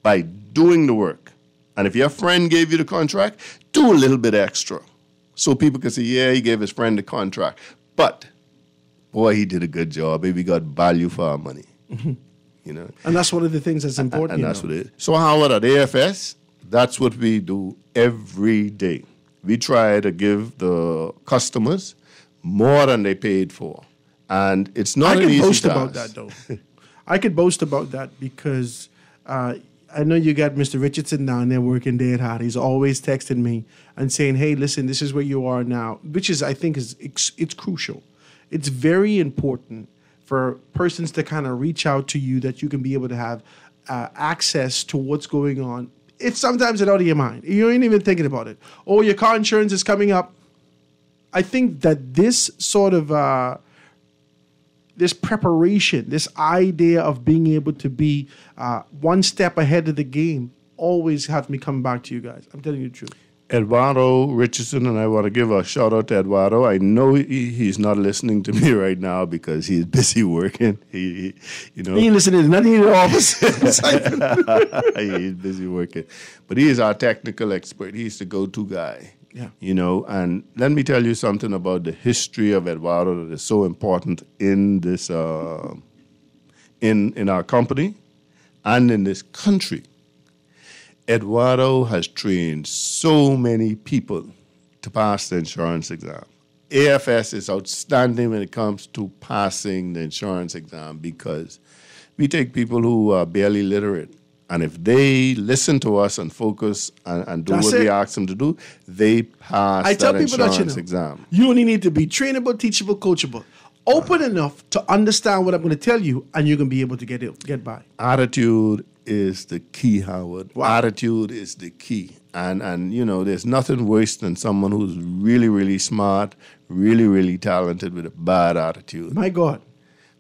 by doing the work. And if your friend gave you the contract, do a little bit extra. So people can say, yeah, he gave his friend the contract. But, boy, he did a good job. We got value for our money. And that's one of the things that's important. And that's what it is. So, Howard, at AFS, that's what we do every day. We try to give the customers more than they paid for. And it's not an easy task. I can boast about that, though. I could boast about that because I know you got Mr. Richardson down there working day at hard. He's always texting me and saying, hey, listen, this is where you are now, which is, I think, it's crucial. It's very important for persons to kind of reach out to you that you can be able to have access to what's going on. It's sometimes out of your mind. You ain't even thinking about it. Oh, your car insurance is coming up. I think that this sort of this preparation, this idea of being able to be one step ahead of the game always have me coming back to you guys. I'm telling you the truth. Eduardo Richardson, and I want to give a shout out to Eduardo. I know he's not listening to me right now because he's busy working. He ain't listening to nothing in the office. He's busy working, but he is our technical expert. He's the go-to guy. Yeah. And let me tell you something about the history of Eduardo that is so important in this in our company and in this country. Eduardo has trained so many people to pass the insurance exam. AFS is outstanding when it comes to passing the insurance exam because we take people who are barely literate, and if they listen to us and focus and do what we ask them to do, they pass that insurance exam. You only need to be trainable, teachable, coachable, open enough to understand what I'm going to tell you, and you're going to be able to get by. Attitude is the key, Howard. Wow. Attitude is the key. And there's nothing worse than someone who's really, really smart, really, really talented with a bad attitude. My God.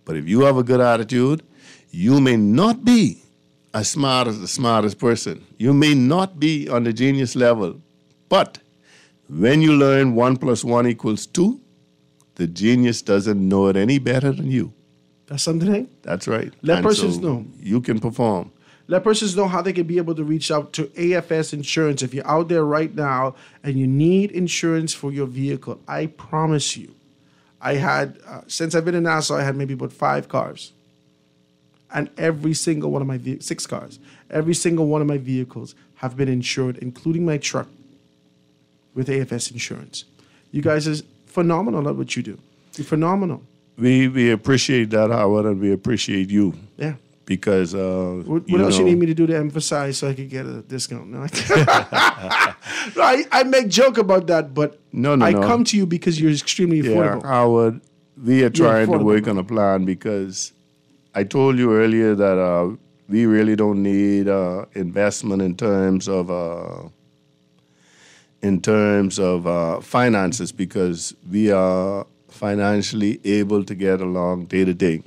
But if you have a good attitude, you may not be as smart as the smartest person. You may not be on the genius level. But when you learn 1 + 1 = 2, the genius doesn't know it any better than you. That's something? That's right. Let persons know. You can perform. Let persons know how they can be able to reach out to AFS Insurance. If you're out there right now and you need insurance for your vehicle, I promise you, I had, since I've been in Nassau, I had maybe about 5 cars. And every single one of my 6 cars, every single one of my vehicles have been insured, including my truck, with AFS Insurance. You guys are phenomenal at what you do. You're phenomenal. We appreciate that, Howard, and we appreciate you. Yeah. Because what else you need me to do to emphasize so I could get a discount? No, I make joke about that, but I come to you because you're extremely affordable. Yeah, Howard, we are trying to work on a plan because I told you earlier that we really don't need investment in terms of in terms of finances because we are financially able to get along day to day.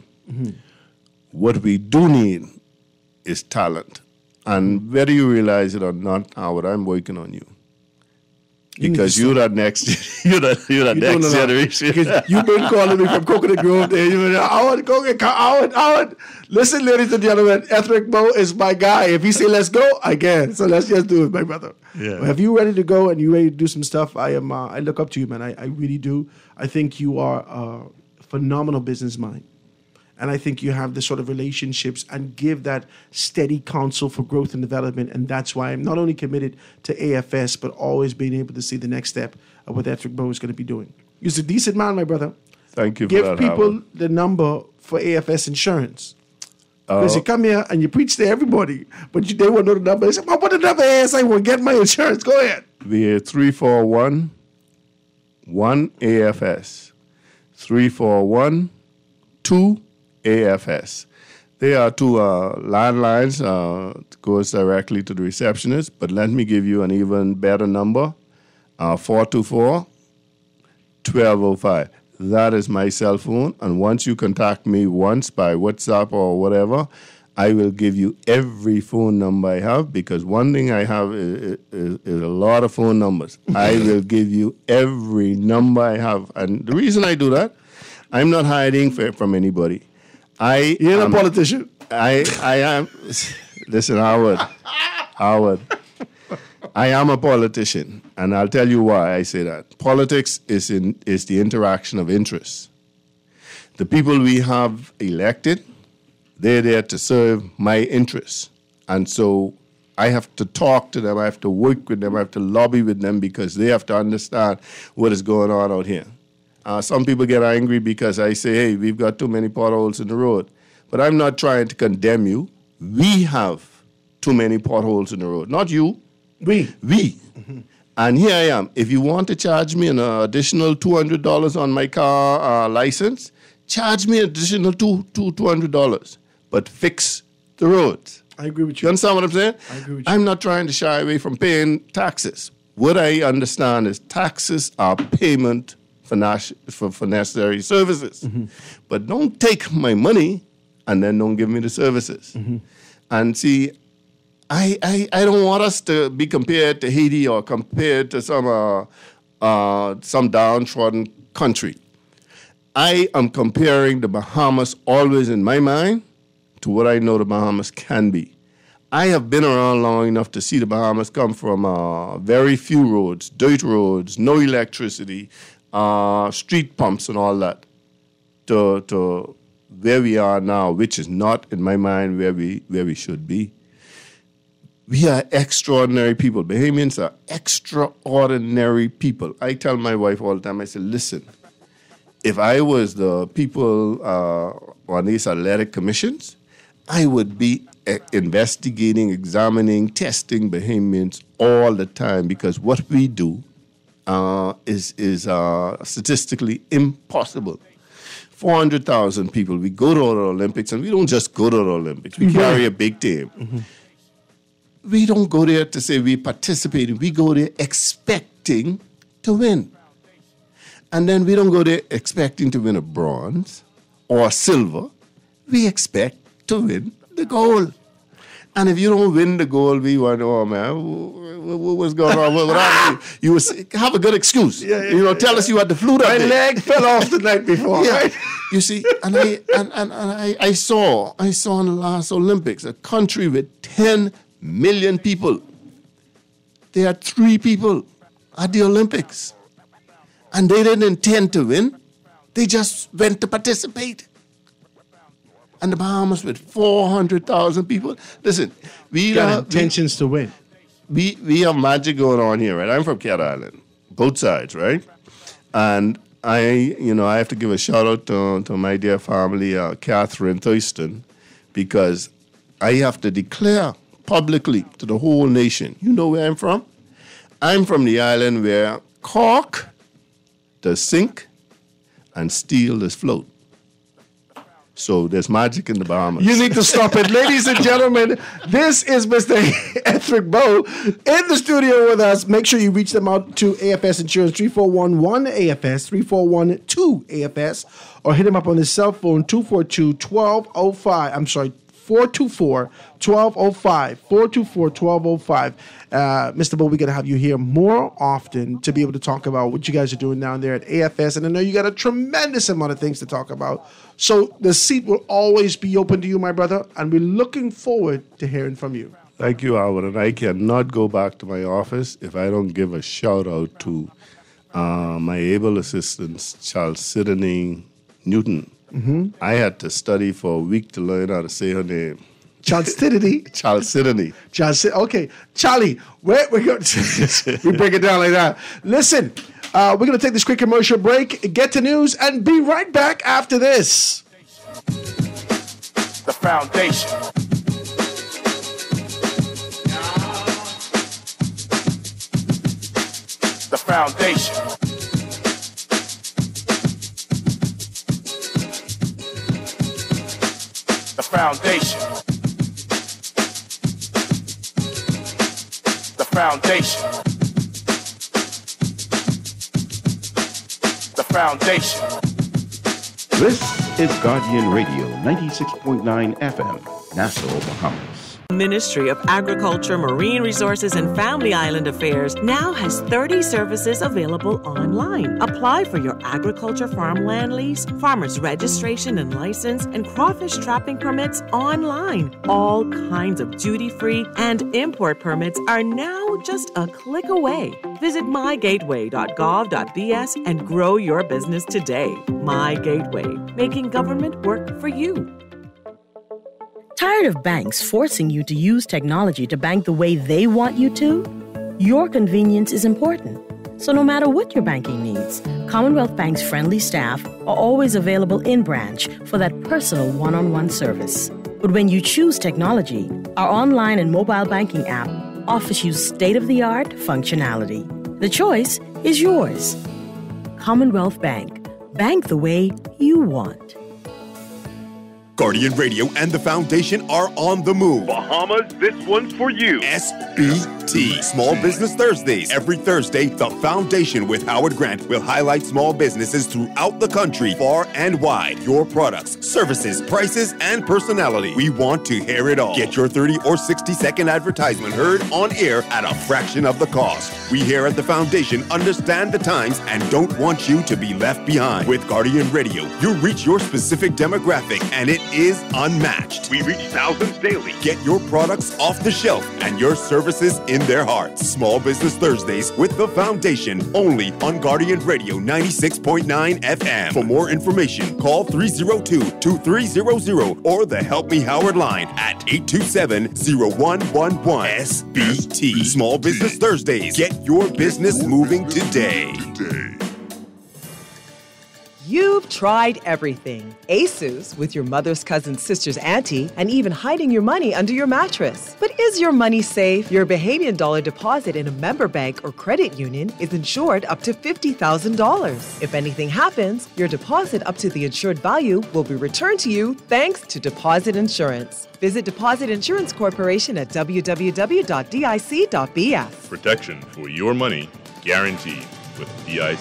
What we do need is talent. And whether you realize it or not, Howard, I'm working on you. Because you're that next, you're that next generation. Because you've been calling me from Coconut Grove there. You've been, Howard. Listen, ladies and gentlemen, Ethric Bo is my guy. If he say let's go, I can. So let's just do it, my brother. Yeah. If you ready to go and you ready to do some stuff, I look up to you, man. I really do. I think you are a phenomenal business mind. And I think you have the sort of relationships and give that steady counsel for growth and development. And that's why I'm not only committed to AFS, but always being able to see the next step of what Ethric Bo is going to be doing. You're a decent man, my brother. Thank you for Give that, people Howard. the number for AFS insurance. Because you come here and you preach to everybody, but they won't know the number. They say, what the number is? I will get my insurance. Go ahead. We're 341 1AFS. 341 2 AFS. There are two landlines goes directly to the receptionist, but let me give you an even better number, 424-1205. That is my cell phone, and once you contact me once by WhatsApp or whatever, I will give you every phone number I have, because one thing I have is a lot of phone numbers. I will give you every number I have, and the reason I do that, I'm not hiding from anybody. You're not a politician. I am. Listen, Howard. I am a politician, and I'll tell you why I say that. Politics is the interaction of interests. The people we have elected, they're there to serve my interests, and so I have to talk to them. I have to work with them. I have to lobby with them because they have to understand what is going on out here. Some people get angry because I say, hey, we've got too many potholes in the road. But I'm not trying to condemn you. We have too many potholes in the road. Not you. We. Mm-hmm. And here I am. If you want to charge me an additional $200 on my car license, charge me an additional $200. But fix the roads. I agree with you. You understand what I'm saying? I agree with you. I'm not trying to shy away from paying taxes. What I understand is taxes are payment for necessary services. Mm-hmm. But don't take my money and then don't give me the services. Mm-hmm. And see, I don't want us to be compared to Haiti or compared to some downtrodden country. I am comparing the Bahamas always in my mind to what I know the Bahamas can be. I have been around long enough to see the Bahamas come from very few roads, dirt roads, no electricity, street pumps and all that, to where we are now, which is not, in my mind, where we should be. We are extraordinary people. Bahamians are extraordinary people. I tell my wife all the time, I say, listen, if I was the people on these athletic commissions, I would be investigating, examining, testing Bahamians all the time, because what we do is statistically impossible. 400,000 people. We go to the Olympics, and we don't just go to the Olympics. We carry a big team. Mm-hmm. We don't go there to say we're participating. We go there expecting to win. And then we don't go there expecting to win a bronze or a silver. We expect to win the gold. And if you don't win the gold, we wonder, oh, man, what's going on? What happened? You will say, have a good excuse. Tell us you had the flu that My day. leg fell off the night before. Yeah. Right? You see, and I saw in the last Olympics a country with 10 million people. There are 3 people at the Olympics. And they didn't intend to win. They just went to participate. And the Bahamas with 400,000 people. Listen, we got intentions to win. We have magic going on here, right? I'm from Cat Island, both sides, right? And I have to give a shout out to my dear family, Catherine Thurston, because I have to declare publicly to the whole nation. You know where I'm from? I'm from the island where cork does sink and steel does float. So there's magic in the Bahamas. You need to stop it. Ladies and gentlemen, this is Mr. Ethric Bow in the studio with us. Make sure you reach them out to AFS Insurance, 341-1-AFS, 341-2-AFS, or hit him up on his cell phone, 242-1205. I'm sorry, 424-1205, 424-1205. Mr. Bow, we're going to have you here more often to be able to talk about what you guys are doing down there at AFS. And I know you got a tremendous amount of things to talk about. So the seat will always be open to you, my brother, and we're looking forward to hearing from you. Thank you, Howard. And I cannot go back to my office if I don't give a shout out to my able assistant, Charles Sidney Newton. Mm-hmm. I had to study for a week to learn how to say her name. Charles Sidney. Charles Sidney. Okay, Charlie, we break it down like that. Listen, we're going to take this quick commercial break, get to news, and be right back after this. The foundation. The foundation. The foundation. The foundation. The foundation. This is Guardian Radio 96.9 FM, Nassau, Bahamas. Ministry of Agriculture, Marine Resources, and Family Island Affairs now has 30 services available online. Apply for your agriculture farmland lease, farmer's registration and license, and crawfish trapping permits online. All kinds of duty-free and import permits are now just a click away. Visit mygateway.gov.bs and grow your business today. My Gateway, making government work for you. Tired of banks forcing you to use technology to bank the way they want you to? Your convenience is important. So no matter what your banking needs, Commonwealth Bank's friendly staff are always available in branch for that personal one-on-one service. But when you choose technology, our online and mobile banking app offers you state-of-the-art functionality. The choice is yours. Commonwealth Bank. Bank the way you want. Guardian Radio and the Foundation are on the move. Bahamas, this one's for you. SBT, Small Business Thursdays. Every Thursday, the Foundation with Howard Grant will highlight small businesses throughout the country, far and wide. Your products, services, prices, and personality. We want to hear it all. Get your 30 or 60-second advertisement heard on air at a fraction of the cost. We here at the Foundation understand the times and don't want you to be left behind. With Guardian Radio, you reach your specific demographic, and it is unmatched. We reach thousands daily. Get your products off the shelf and your services in their hearts. Small Business Thursdays with the Foundation, only on Guardian Radio 96.9 FM. For more information, call 302-2300 or the Help Me Howard line at 827-0111. SBT, Small Business Thursdays. Get your business moving today. You've tried everything. ASUS with your mother's cousin's sister's auntie, and even hiding your money under your mattress. But is your money safe? Your Bahamian dollar deposit in a member bank or credit union is insured up to $50,000. If anything happens, your deposit up to the insured value will be returned to you thanks to Deposit Insurance. Visit Deposit Insurance Corporation at www.dic.bs. Protection for your money, guaranteed with DIC.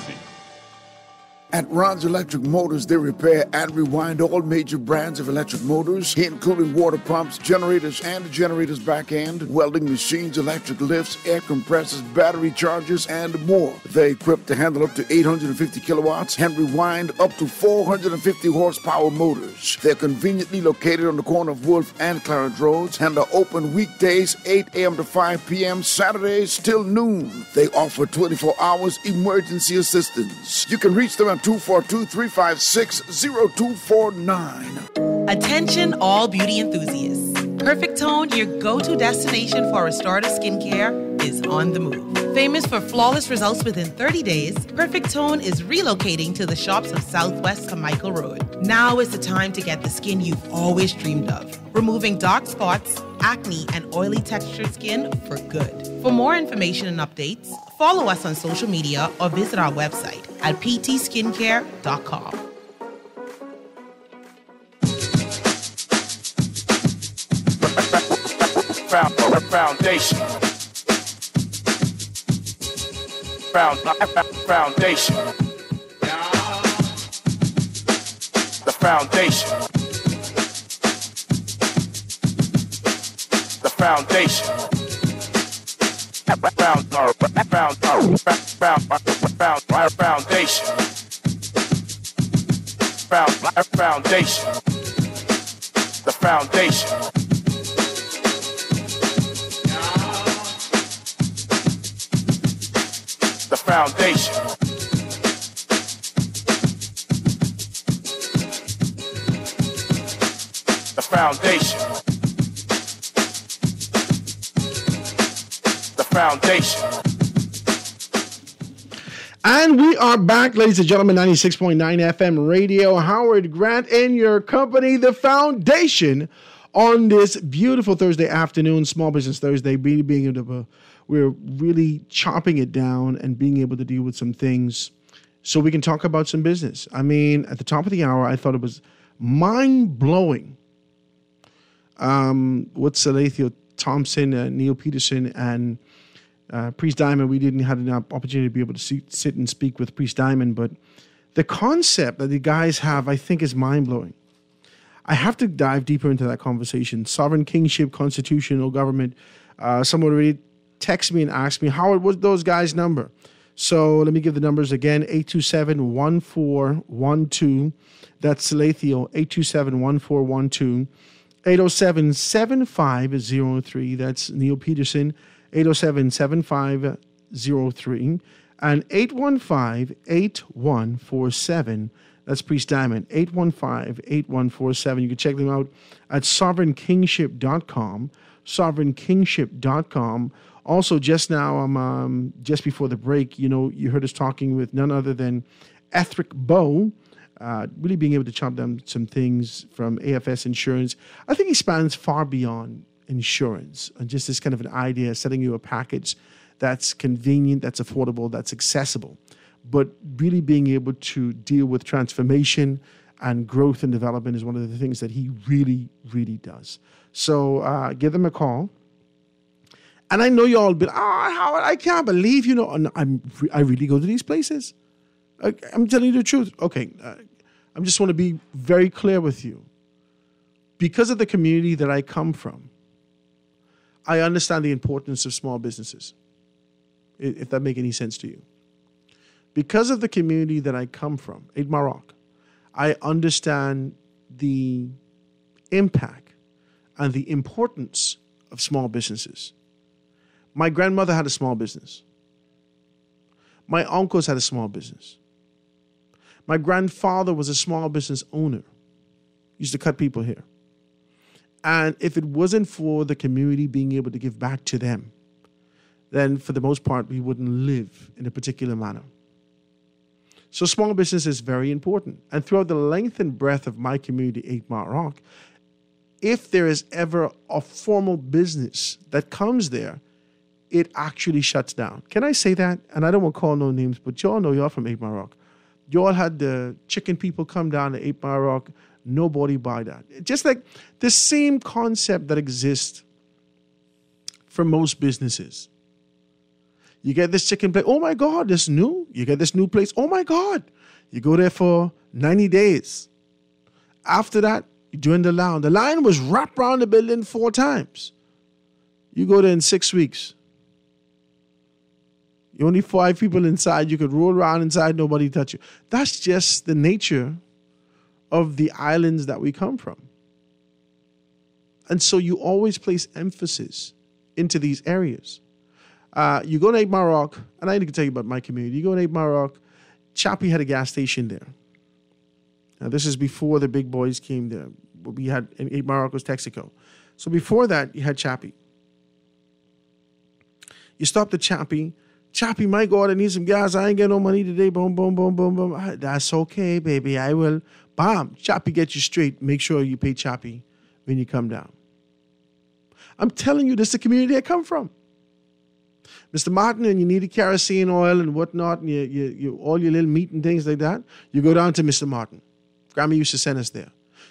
At Ron's Electric Motors, they repair and rewind all major brands of electric motors, including water pumps, generators, and the generator's back end, welding machines, electric lifts, air compressors, battery chargers, and more. They're equipped to handle up to 850 kilowatts and rewind up to 450 horsepower motors. They're conveniently located on the corner of Wolf and Clarence Roads and are open weekdays 8 a.m. to 5 p.m., Saturdays till noon. They offer 24 hours emergency assistance. You can reach them at 242-356-0249. Attention all beauty enthusiasts. Perfect Tone, your go-to destination for restorative skincare, is on the move. Famous for flawless results within 30 days, Perfect Tone is relocating to the shops of Southwest Carmichael Road. Now is the time to get the skin you've always dreamed of, removing dark spots, acne, and oily textured skin for good. For more information and updates, follow us on social media or visit our website at ptskincare.com. foundation. Foundation. The foundation. The foundation. Foundation. Foundation. The foundation. The foundation. The foundation. The foundation. And we are back, ladies and gentlemen, 96.9 FM radio. Howard Grant in your company, the foundation, on this beautiful Thursday afternoon, Small Business Thursday, being able to, we're really chopping it down and being able to deal with some things so we can talk about some business. I mean, at the top of the hour, I thought it was mind-blowing what Salathiel Thompson, Neil Peterson, and Priest Diamond. We didn't have an opportunity to be able to sit and speak with Priest Diamond, but the concept that the guys have, I think, is mind-blowing. I have to dive deeper into that conversation. Sovereign kingship, constitutional government. Someone already texted me and asked me, Howard, what's those guys' number? So let me give the numbers again. 827-1412. That's Salathiel, 827-1412. 807-7503. That's Neil Peterson, 807-7503. And 815-8147. That's Priest Diamond, 815-8147. You can check them out at sovereignkingship.com, sovereignkingship.com. Also, just now, just before the break, you heard us talking with none other than Ethric Bow, really being able to chop down some things from AFS Insurance. I think he spans far beyond insurance and just this kind of an idea, setting you a package that's convenient, that's affordable, that's accessible, but really being able to deal with transformation and growth and development is one of the things that he really, really does. So give them a call. And I know you all been, Howard, I can't believe, and I really go to these places. I'm telling you the truth. Okay, I just want to be very clear with you. Because of the community that I come from, I understand the importance of small businesses, if that makes any sense to you. Because of the community that I come from, Eid Maroc, I understand the impact and the importance of small businesses. My grandmother had a small business. My uncles had a small business. My grandfather was a small business owner. He used to cut people hair. And if it wasn't for the community being able to give back to them, then for the most part, we wouldn't live in a particular manner. So small business is very important. And throughout the length and breadth of my community, Eid Maroc, if there is ever a formal business that comes there, it actually shuts down. Can I say that? And I don't want to call no names, but y'all know y'all from Eid Maroc. Y'all had the chicken people come down to Eid Maroc. Nobody buy that. Just like the same concept that exists for most businesses. You get this chicken place. Oh my God, this new. You get this new place. Oh my God. You go there for 90 days. After that, you join the line. The line was wrapped around the building 4 times. You go there in 6 weeks. You only 5 people inside. You could roll around inside, nobody touch you. That's just the nature of the islands that we come from. And so you always place emphasis into these areas. You go to Eid Maroc, and I need to tell you about my community. You go to Eid Maroc, Chappie had a gas station there. Now, this is before the big boys came there. We had, in Eid Maroc was Texaco. So before that, you had Chappie. You stop at Chappie. Chappie, my God, I need some gas. I ain't got no money today. Boom, boom, boom, boom, boom. That's okay, baby. I will. Bam. Chappie gets you straight. Make sure you pay Chappie when you come down. I'm telling you, this is the community I come from. Mr. Martin, and you need a kerosene oil and whatnot, and you all your little meat and things like that, you go down to Mr. Martin. Grandma used to send us there.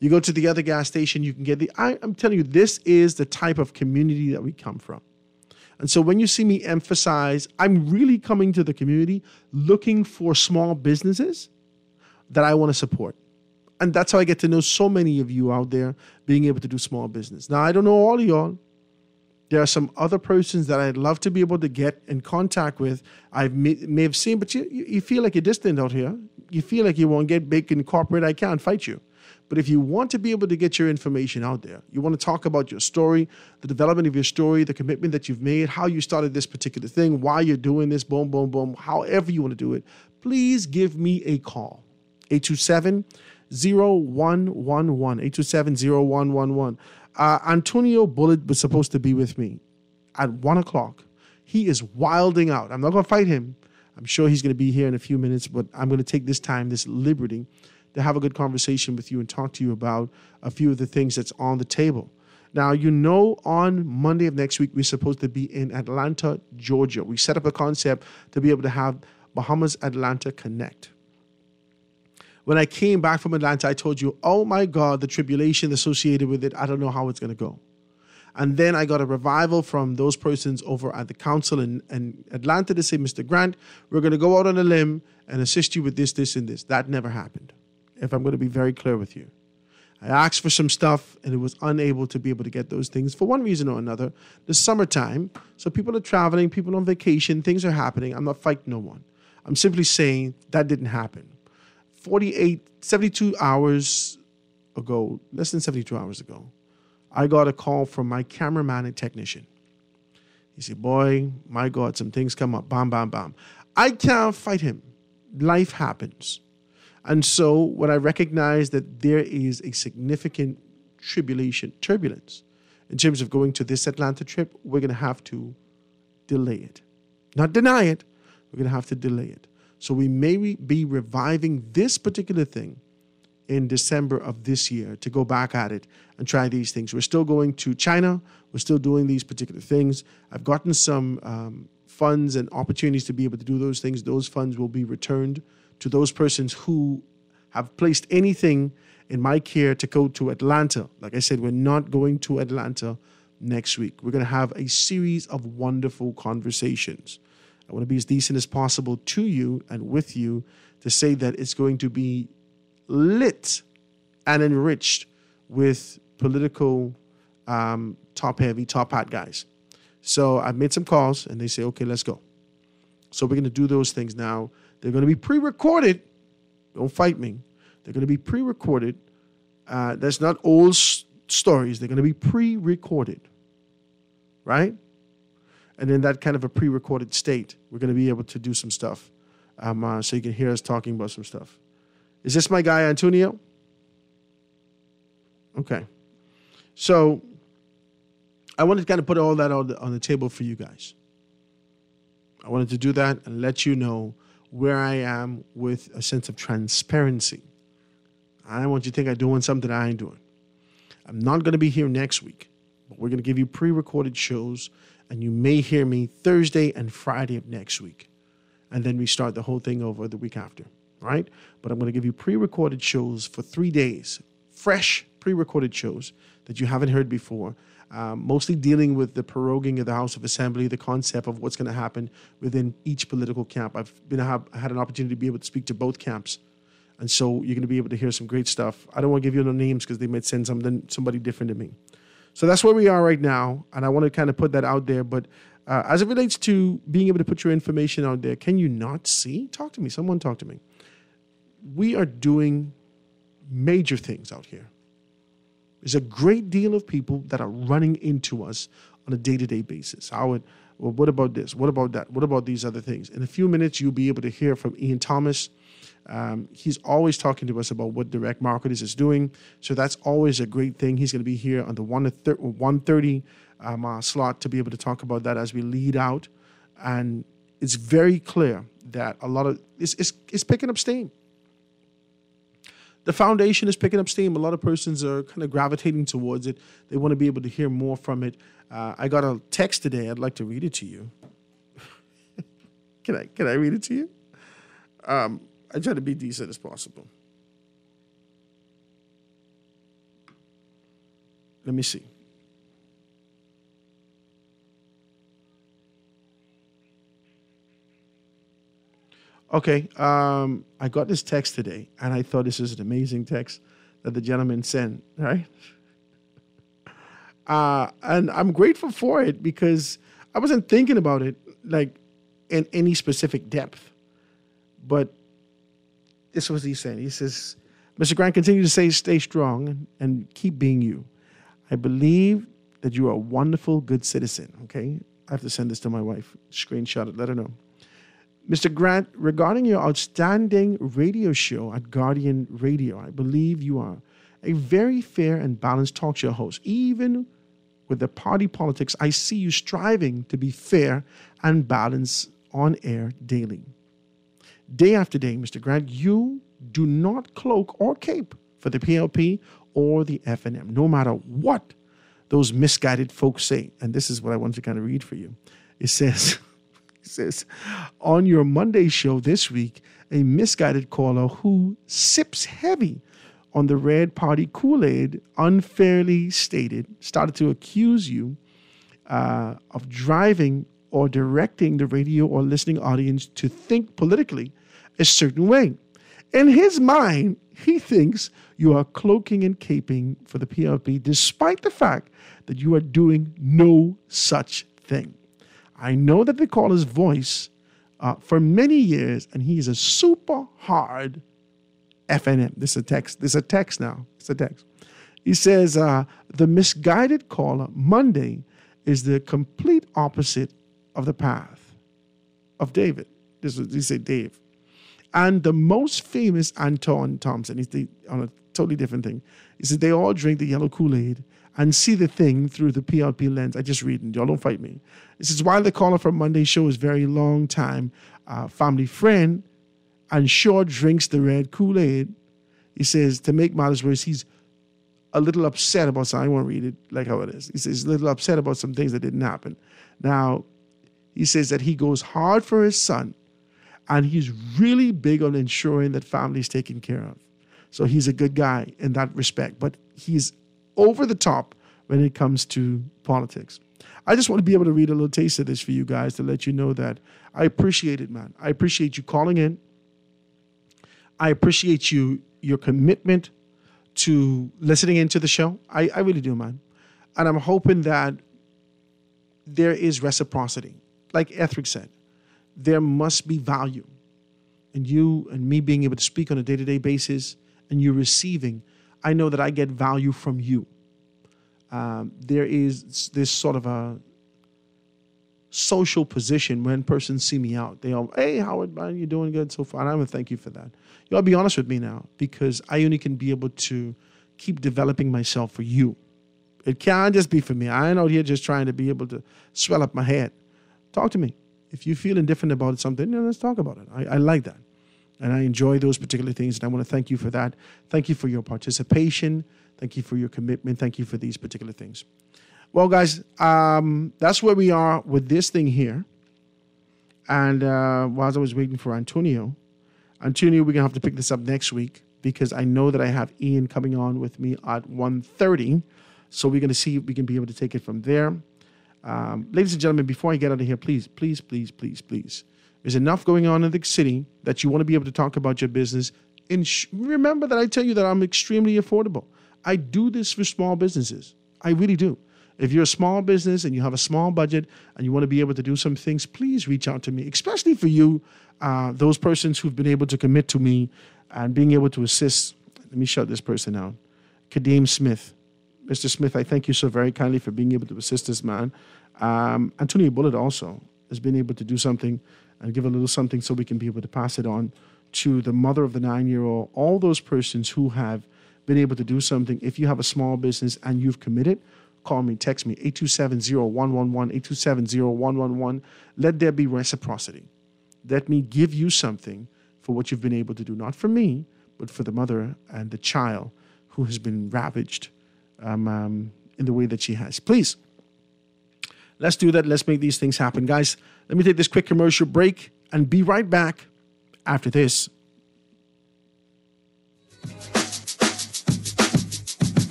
You go to the other gas station, you can get I'm telling you, this is the type of community that we come from. And so when you see me emphasize, I'm really coming to the community looking for small businesses that I want to support. And that's how I get to know so many of you out there being able to do small business. Now, I don't know all of y'all. There are some other persons that I'd love to be able to get in contact with. I may have seen, but you feel like you're distant out here. You feel like you won't get big in corporate. I can't fight you. But if you want to be able to get your information out there, you want to talk about your story, the development of your story, the commitment that you've made, how you started this particular thing, why you're doing this, boom, boom, boom, however you want to do it, please give me a call. 827-0111. 827-0111. Antonio Bullet was supposed to be with me at 1 o'clock. He is wilding out. I'm not going to fight him. I'm sure he's going to be here in a few minutes, but I'm going to take this time, this liberty, to have a good conversation with you and talk to you about a few of the things that's on the table. Now, on Monday of next week, we're supposed to be in Atlanta, Georgia. We set up a concept to be able to have Bahamas Atlanta Connect. When I came back from Atlanta, I told you, oh my God, the tribulation associated with it, I don't know how it's going to go. And then I got a revival from those persons over at the council in Atlanta to say, Mr. Grant, we're going to go out on a limb and assist you with this, this, and this. That never happened, if I'm going to be very clear with you. I asked for some stuff, and it was unable to be able to get those things for one reason or another. The summertime, so people are traveling, people on vacation, things are happening. I'm not fighting no one. I'm simply saying that didn't happen. 72 hours ago, less than 72 hours ago, I got a call from my cameraman and technician. He said, boy, my God, some things come up, bam, bam, bam. I can't fight him. Life happens. And so when I recognize that there is a significant turbulence in terms of going to this Atlanta trip, we're going to have to delay it. Not deny it, we're going to have to delay it. So we may be reviving this particular thing in December of this year to go back at it and try these things. We're still going to China. We're still doing these particular things. I've gotten some funds and opportunities to be able to do those things. Those funds will be returned to those persons who have placed anything in my care to go to Atlanta. Like I said, we're not going to Atlanta next week. We're going to have a series of wonderful conversations. I want to be as decent as possible to you and with you to say that it's going to be lit and enriched with political top-heavy, top-hat guys. So I've made some calls, and they say, okay, let's go. So we're going to do those things now. They're going to be pre-recorded. Don't fight me. They're going to be pre-recorded. That's not old stories. They're going to be pre-recorded, right? And in that kind of a pre-recorded state, we're going to be able to do some stuff. So you can hear us talking about some stuff. Is this my guy, Antonio? Okay. So I wanted to kind of put all that on the table for you guys. I wanted to do that and let you know where I am with a sense of transparency. I don't want you to think I'm doing something I ain't doing. I'm not going to be here next week, but we're going to give you pre-recorded shows, and you may hear me Thursday and Friday of next week. And then we start the whole thing over the week after, right? But I'm going to give you pre-recorded shows for 3 days, fresh pre-recorded shows that you haven't heard before, mostly dealing with the proroguing of the House of Assembly, the concept of what's going to happen within each political camp. I had an opportunity to be able to speak to both camps. And so you're going to be able to hear some great stuff. I don't want to give you no names because they might send somebody different to me. So that's where we are right now. And I want to kind of put that out there. But as it relates to being able to put your information out there, can you not see? Talk to me. Someone talk to me. We are doing major things out here. There's a great deal of people that are running into us on a day-to-day basis. Howard, well, what about this? What about that? What about these other things? In a few minutes, you'll be able to hear from Ian Thomas. He's always talking to us about what Direct Marketers is doing. So that's always a great thing. He's going to be here on the 1:30 slot to be able to talk about that as we lead out. And it's very clear that a lot of it's picking up steam. The foundation is picking up steam. A lot of persons are kind of gravitating towards it. They want to be able to hear more from it. I got a text today. I'd like to read it to you. Can I read it to you? I try to be decent as possible. Let me see. Okay, I got this text today, and I thought this is an amazing text that the gentleman sent, right? And I'm grateful for it because I wasn't thinking about it like in any specific depth. But this was he saying. He says, Mr. Grant, continue to stay strong and keep being you. I believe that you are a wonderful, good citizen, okay? I have to send this to my wife. Screenshot it, let her know. Mr. Grant, regarding your outstanding radio show at Guardian Radio, I believe you are a very fair and balanced talk show host. Even with the party politics, I see you striving to be fair and balanced on air daily. Day after day, Mr. Grant, you do not cloak or cape for the PLP or the FNM, no matter what those misguided folks say. And this is what I want to kind of read for you. It says... says, on your Monday show this week, a misguided caller who sips heavy on the red party Kool-Aid unfairly started to accuse you of driving or directing the radio or listening audience to think politically a certain way. In his mind, he thinks you are cloaking and caping for the PLP despite the fact that you are doing no such thing. I know that they call his voice for many years, and he is a super hard FNM. This is a text. This is a text now. It's a text. He says, the misguided caller Monday is the complete opposite of the path of David. He said Dave. And the most famous Anton Thompson, he's on a totally different thing. He said they all drink the yellow Kool-Aid and see the thing through the PLP lens. I just read it. Y'all don't fight me. This is why the caller from Monday's show is very long time family friend and sure drinks the red Kool-Aid. He says, to make matters worse, he's a little upset about something. I won't read it like how it is. He says he's a little upset about some things that didn't happen. Now, he says that he goes hard for his son, and he's really big on ensuring that family is taken care of. So he's a good guy in that respect. But he's over the top when it comes to politics. I just want to be able to read a little taste of this for you guys to let you know that I appreciate it, man. I appreciate you calling in. I appreciate your commitment to listening into the show. I really do, man. And I'm hoping that there is reciprocity. Like Ethric said, there must be value. And you and me being able to speak on a day-to-day basis and you receiving, I know that I get value from you. There is this sort of a social position when persons see me out. They all, hey, Howard, man, you're doing good so far. And I want to thank you for that. Y'all be honest with me now, because I only can be able to keep developing myself for you. It can't just be for me. I ain't out here just trying to be able to swell up my head. Talk to me. If you're feeling different about something, let's talk about it. I like that. And I enjoy those particular things. And I want to thank you for that. Thank you for your participation. Thank you for your commitment. Thank you for these particular things. Well, guys, that's where we are with this thing here. And while I was waiting for Antonio, we're going to have to pick this up next week because I know that I have Ian coming on with me at 1:30. So we're going to see if we can be able to take it from there. Ladies and gentlemen, before I get out of here, please. There's enough going on in the city that you want to be able to talk about your business. Remember that I tell you that I'm extremely affordable. I do this for small businesses. I really do. If you're a small business and you have a small budget and you want to be able to do some things, please reach out to me, especially for you, those persons who've been able to commit to me and being able to assist. Let me shout this person out. Kadeem Smith. Mr. Smith, I thank you so very kindly for being able to assist this man. Antonio Bullitt also has been able to do something and give a little something so we can be able to pass it on to the mother of the 9-year-old, all those persons who have been able to do something. If you have a small business and you've committed, call me, text me, 827-0111, 827-0111. Let there be reciprocity. Let me give you something for what you've been able to do, not for me, but for the mother and the child who has been ravaged in the way that she has. Please, let's do that. Let's make these things happen. Guys, let me take this quick commercial break and be right back after this.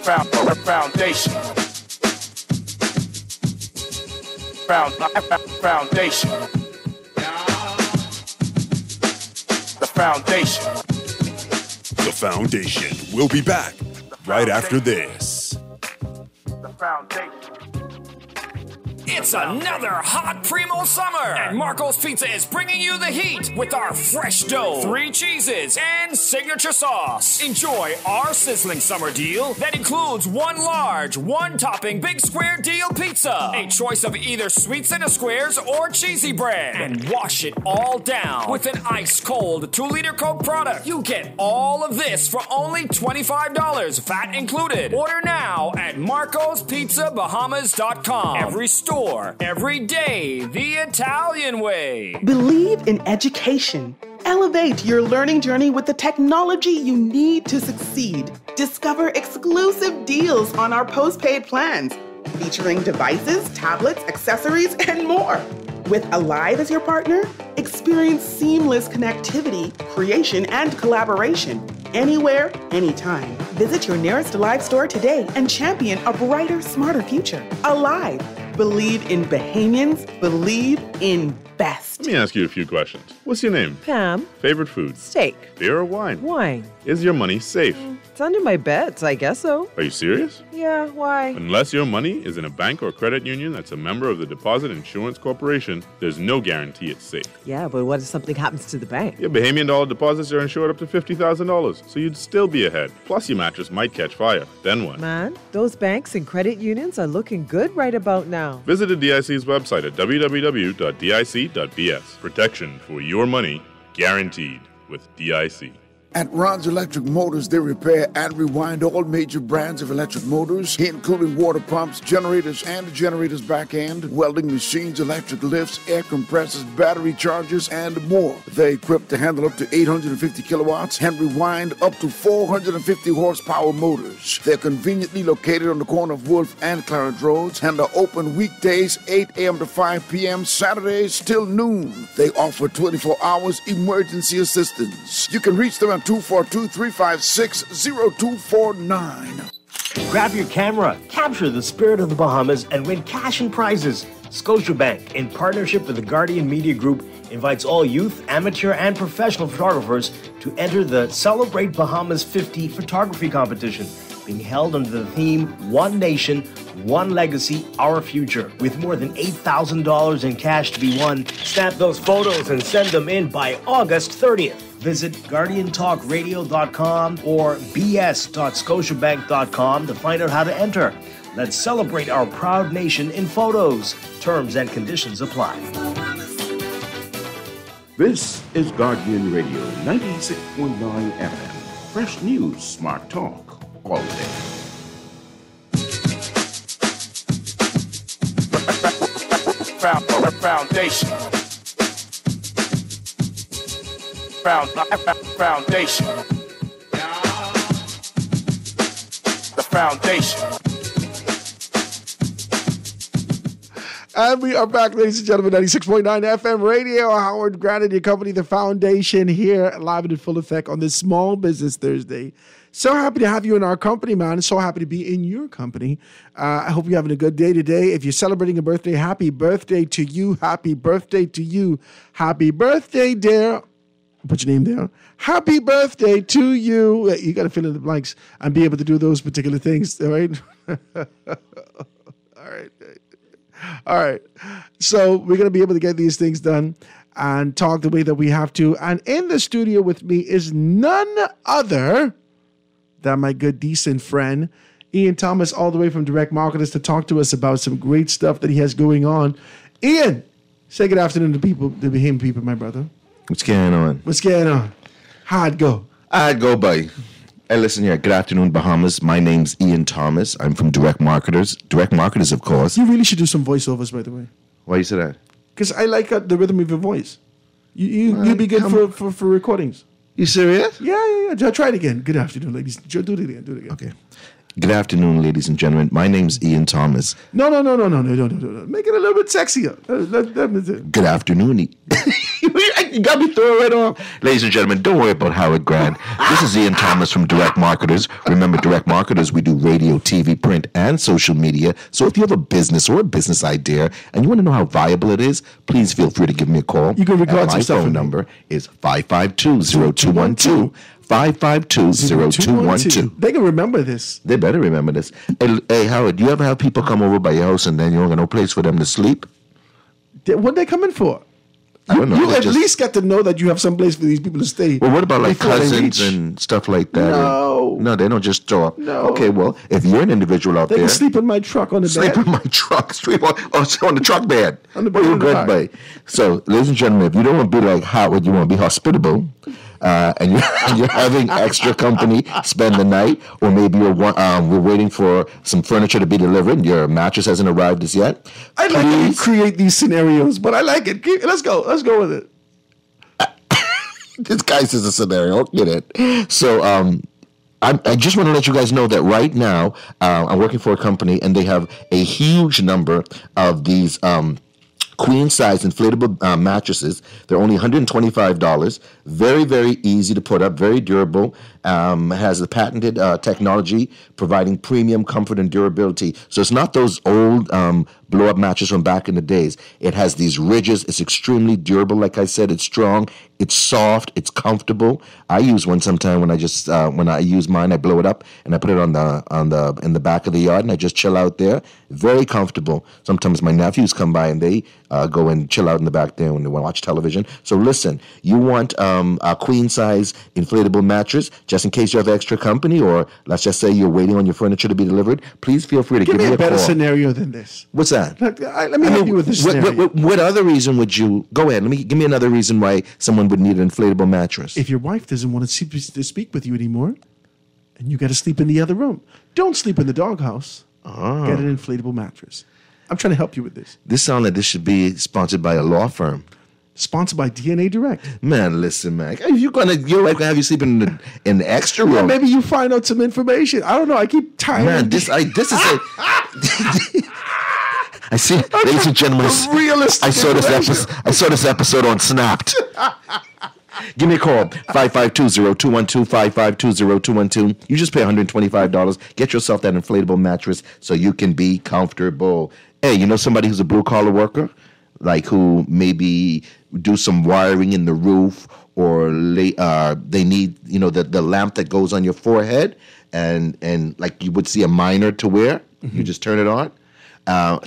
Foundation. Foundation. The foundation. The Foundation. We'll be back right after this. The foundation. It's another hot primo summer, and Marco's Pizza is bringing you the heat with our fresh dough, 3 cheeses, and signature sauce. Enjoy our sizzling summer deal that includes 1 large, 1-topping big square deal pizza, a choice of either sweet center squares or cheesy bread, and wash it all down with an ice-cold 2-liter Coke product. You get all of this for only $25, VAT included. Order now at marcospizzabahamas.com. Every store, every day, the Italian way. Believe in education. Elevate your learning journey with the technology you need to succeed. Discover exclusive deals on our postpaid plans, featuring devices, tablets, accessories, and more. With Alive as your partner, experience seamless connectivity, creation, and collaboration. Anywhere, anytime. Visit your nearest Alive store today and champion a brighter, smarter future. Alive. Believe in Bahamians. Believe in best. Let me ask you a few questions. What's your name? Pam. Favorite food? Steak. Beer or wine? Wine. Is your money safe? It's under my bed, so I guess so. Are you serious? Yeah, why? Unless your money is in a bank or credit union that's a member of the Deposit Insurance Corporation, there's no guarantee it's safe. Yeah, but what if something happens to the bank? Your Bahamian dollar deposits are insured up to $50,000, so you'd still be ahead. Plus, your mattress might catch fire. Then what? Man, those banks and credit unions are looking good right about now. Visit the DIC's website at www.dic.bs. Protection for your money, guaranteed with DIC. At Ron's Electric Motors, they repair and rewind all major brands of electric motors, including water pumps, generators and the generator's back end, welding machines, electric lifts, air compressors, battery chargers, and more. They're equipped to handle up to 850 kilowatts and rewind up to 450 horsepower motors. They're conveniently located on the corner of Wolf and Clarence Roads and are open weekdays 8 a.m. to 5 p.m., Saturdays till noon. They offer 24 hours emergency assistance. You can reach them at 242-356-0249. Grab your camera, capture the spirit of the Bahamas, and win cash and prizes. Scotiabank, in partnership with the Guardian Media Group, invites all youth, amateur, and professional photographers to enter the Celebrate Bahamas 50 photography competition, being held under the theme One Nation, One Legacy, Our Future. With more than $8,000 in cash to be won, snap those photos and send them in by August 30th. Visit GuardianTalkRadio.com or bs.scotiabank.com to find out how to enter. Let's celebrate our proud nation in photos. Terms and conditions apply. This is Guardian Radio 96.9 FM. Fresh news, smart talk, all day. Foundation. Foundation. The foundation. And we are back, ladies and gentlemen, 96.9 FM radio. Howard Grant and your company, The Foundation, here live and in full effect on this Small Business Thursday. So happy to have you in our company, man. So happy to be in your company. I hope you're having a good day today. If you're celebrating a birthday, happy birthday to you. Happy birthday to you. Happy birthday, dear. Put your name there. Happy birthday to you. You got to fill in the blanks and be able to do those particular things, all right? All right. So we're going to be able to get these things done and talk the way that we have to. And in the studio with me is none other than my good, decent friend, Ian Thomas, all the way from Direct Marketers, to talk to us about some great stuff that he has going on. Ian, say good afternoon to people, the Bahamian people, my brother. What's going on? What's going on? How'd go? I'd go by. Hey, listen here. Good afternoon, Bahamas. My name's Ian Thomas. I'm from Direct Marketers. Direct Marketers, of course. You really should do some voiceovers, by the way. Why you say that? Because I like the rhythm of your voice. You'd be good for recordings. You serious? Yeah. Try it again. Good afternoon, ladies. Do it again. Okay. Good afternoon, ladies and gentlemen. My name's Ian Thomas. No. Make it a little bit sexier. Good afternoon. You got me thrown right off. Ladies and gentlemen, don't worry about Howard Grant. This is Ian Thomas from Direct Marketers. Remember, Direct Marketers, we do radio, TV, print, and social media. So if you have a business or a business idea and you want to know how viable it is, please feel free to give me a call. You can record some my stuff. phone number is 552-0212. 552-0212. They can remember this. They better remember this. Hey, Howard, do you ever have people come over by your house and then you don't got no place for them to sleep? What they coming for? I don't know. You at least get to know that you have some place for these people to stay. Well, what about like before they cousins reach. and stuff like that? No. No, they don't just throw up. No. Okay, well, if you're an individual out They there, can sleep in my truck on the sleep bed. in my truck, sleep on the truck bed. On the What bed you in the good back. by? So, ladies and gentlemen, if you don't want to be like Howard, you want to be hospitable, and you're having extra company spend the night, or maybe we're waiting for some furniture to be delivered. Your mattress hasn't arrived as yet. I like how you create these scenarios, but I like it. Let's go. Let's go with it. This guy's is a scenario. Get it? So, I just want to let you guys know that right now, I'm working for a company, and they have a huge number of these queen size inflatable mattresses. They're only $125. Very, very easy to put up. Very durable. Has the patented technology providing premium comfort and durability. So it's not those old blow up mattresses from back in the days. It has these ridges. It's extremely durable. Like I said, it's strong. It's soft. It's comfortable. I use one sometime when I use mine. I blow it up and I put it in the back of the yard and I just chill out there. Very comfortable. Sometimes my nephews come by and they go and chill out in the back there when they want to watch television. So listen, you want a queen size inflatable mattress just in case you have extra company, or let's just say you're waiting on your furniture to be delivered. Please feel free to give me a better call. scenario than this. What's that? Let me help you with this scenario. What other reason would you go ahead? Give me another reason why someone would need an inflatable mattress. If your wife doesn't want to speak with you anymore, and you got to sleep in the other room, don't sleep in the doghouse. Oh. Get an inflatable mattress. I'm trying to help you with this. This sounds like this should be sponsored by a law firm. Sponsored by DNA Direct. Man, listen, man. If your wife gonna have you sleeping in the extra room. Yeah, maybe you find out some information. I don't know. I keep tired. Man, this is a. I see, ladies and gentlemen. Realistic. I saw this episode on Snapped. Give me a call, 552-0212, 552-0212. You just pay $125. Get yourself that inflatable mattress so you can be comfortable. Hey, you know somebody who's a blue-collar worker? Like who maybe do some wiring in the roof, or they need, the lamp that goes on your forehead and like you would see a miner to wear. Mm-hmm. You just turn it on. A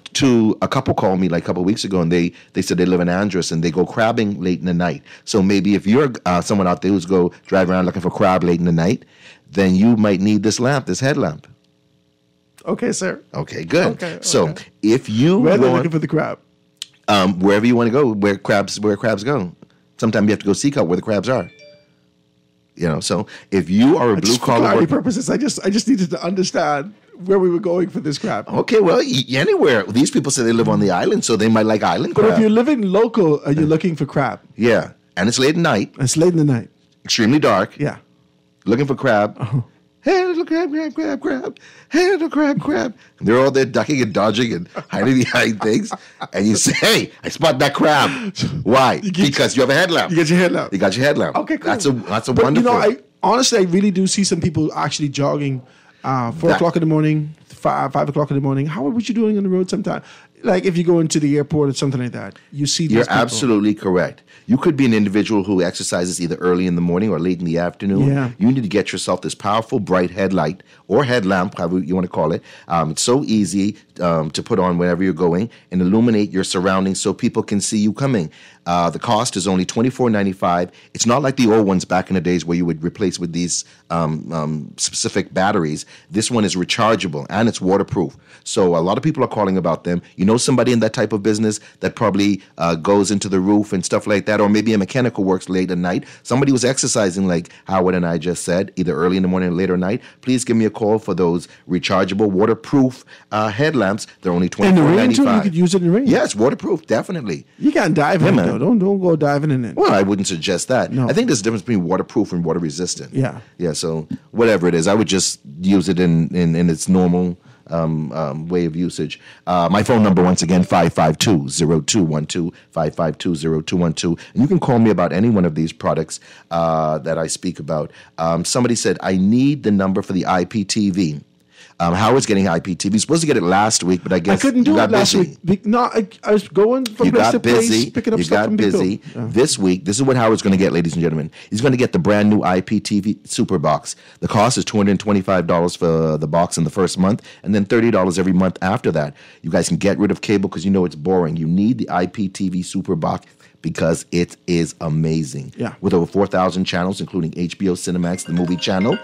couple called me like a couple weeks ago, and they said they live in Andros and they go crabbing late in the night. So maybe if you're someone out there who's go drive around looking for crab late in the night, then you might need this headlamp. Okay, sir. Okay, good. Okay. So if you where are they looking for the crab? Wherever you want to go, where crabs go. Sometimes you have to go seek out where the crabs are. So if you are a blue collar for clarity purposes, I just needed to understand where we were going for this crab. Okay, well, anywhere. These people say they live on the island, so they might like island crab. But if you're living local and you're looking for crab. Yeah, and it's late at night. It's late in the night. Extremely dark. Yeah. Looking for crab. Uh-huh. Hey, little crab. Hey, little crab. And they're all there ducking and dodging and hiding behind things. And you say, hey, I spot that crab. Why? Because you have a headlamp. You got your headlamp. You got your headlamp. Okay, cool. That's a but wonderful. Honestly, I really do see some people actually jogging 4 o'clock in the morning, 5 o'clock in the morning. How are you doing on the road sometime? Like if you go into the airport or something like that, you see these You're people. absolutely correct. You could be an individual who exercises either early in the morning or late in the afternoon. Yeah. You need to get yourself this powerful bright headlight or headlamp, however you want to call it. It's so easy to put on wherever you're going and illuminate your surroundings so people can see you coming. The cost is only $24.95. It's not like the old ones back in the days where you would replace with these specific batteries. This one is rechargeable and it's waterproof. So a lot of people are calling about them. You know somebody in that type of business that probably goes into the roof and stuff like that, or maybe a mechanical works late at night. Somebody was exercising like Howard and I just said, either early in the morning or later at night. Please give me a call for those rechargeable, waterproof headlamps. They're only $24.95. In the rain too? You could use it in the rain? Yes, waterproof, definitely. You can't dive in it, though. Don't go diving in it. Well, I wouldn't suggest that. No. I think there's a difference between waterproof and water resistant. Yeah. Yeah, so whatever it is, I would just use it in its normal way of usage. My phone number, once again, 552-0212, 552-0212. And you can call me about any one of these products that I speak about. Somebody said, I need the number for the IPTV. Howard's getting IPTV. He's supposed to get it last week, but I guess I couldn't do it last busy. week. No, I was going from place to place, picking up stuff from people. You got busy. This week, this is what Howard's going to get, ladies and gentlemen. He's going to get the brand new IPTV Super Box. The cost is $225 for the box in the first month, and then $30 every month after that. You guys can get rid of cable because you know it's boring. You need the IPTV Super Box because it is amazing. Yeah. With over 4,000 channels, including HBO Cinemax, the movie channel.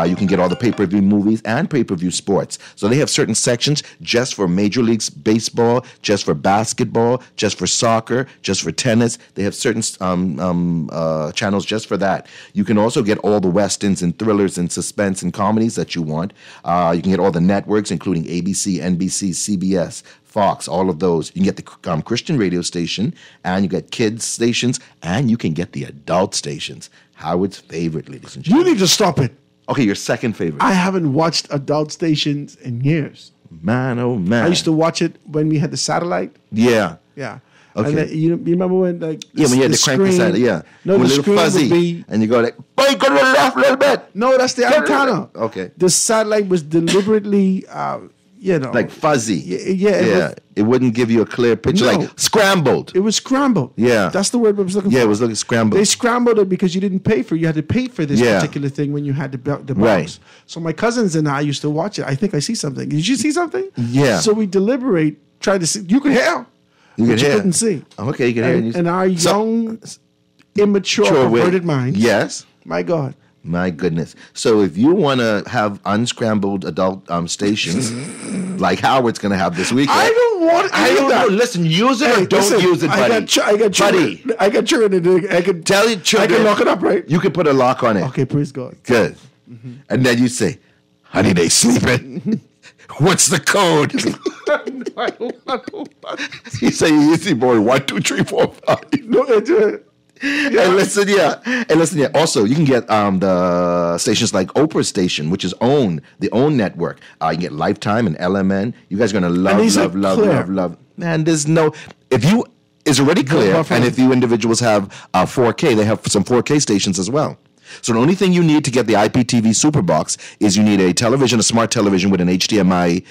You can get all the pay-per-view movies and pay-per-view sports. So they have certain sections just for Major League Baseball, just for basketball, just for soccer, just for tennis. They have certain channels just for that. You can also get all the westerns and thrillers and suspense and comedies that you want. You can get all the networks, including ABC, NBC, CBS, Fox, all of those. You can get the Christian radio station, and you get kids stations, and you can get the adult stations. Howard's favorite, ladies and gentlemen. You need to stop it. Okay, your second favorite. I haven't watched adult stations in years. Man, oh man. I used to watch it when we had the satellite. Yeah. Yeah. Okay. And then, you remember when like Yeah, when you had to crank the satellite, yeah. No, With the a little screen fuzzy, would be. and you go like, boy, go to the left a little bit. No, that's the antenna. Okay. The satellite was deliberately, Like fuzzy. Yeah. It wouldn't give you a clear picture. No. Like scrambled. It was scrambled. Yeah. That's the word I was looking for. Yeah, it was looking scrambled. They scrambled it because you didn't pay for it. You had to pay for this Yeah. particular thing when you had the box. Right. So my cousins and I used to watch it. I think I see something. Did you see something? Yeah. So we deliberate, tried to see. You could hear. You but could you hear. couldn't see. Okay, you can hear. And our young, immature, Sure, wait. perverted minds. Yes. My God. My goodness. So if you want to have unscrambled adult stations, like Howard's going to have this weekend. I don't want I any of don't that. know. Listen, use it or don't listen, use it, buddy. I got children. Buddy. I got children. I can Tell your children. I can lock it up, right? You can put a lock on it. Okay, praise God. Good. And then you say, honey, they sleeping. What's the code? You say, easy boy, 1, 2, 3, 4, 5. No, And listen, yeah. Also, you can get the stations like Oprah Station, which is the own network. You can get Lifetime and LMN. You guys are gonna love. Man, there's no. It's already clear, and if you individuals have 4K, they have some 4K stations as well. So the only thing you need to get the IPTV Super Box is you need a television, a smart television with an HDMI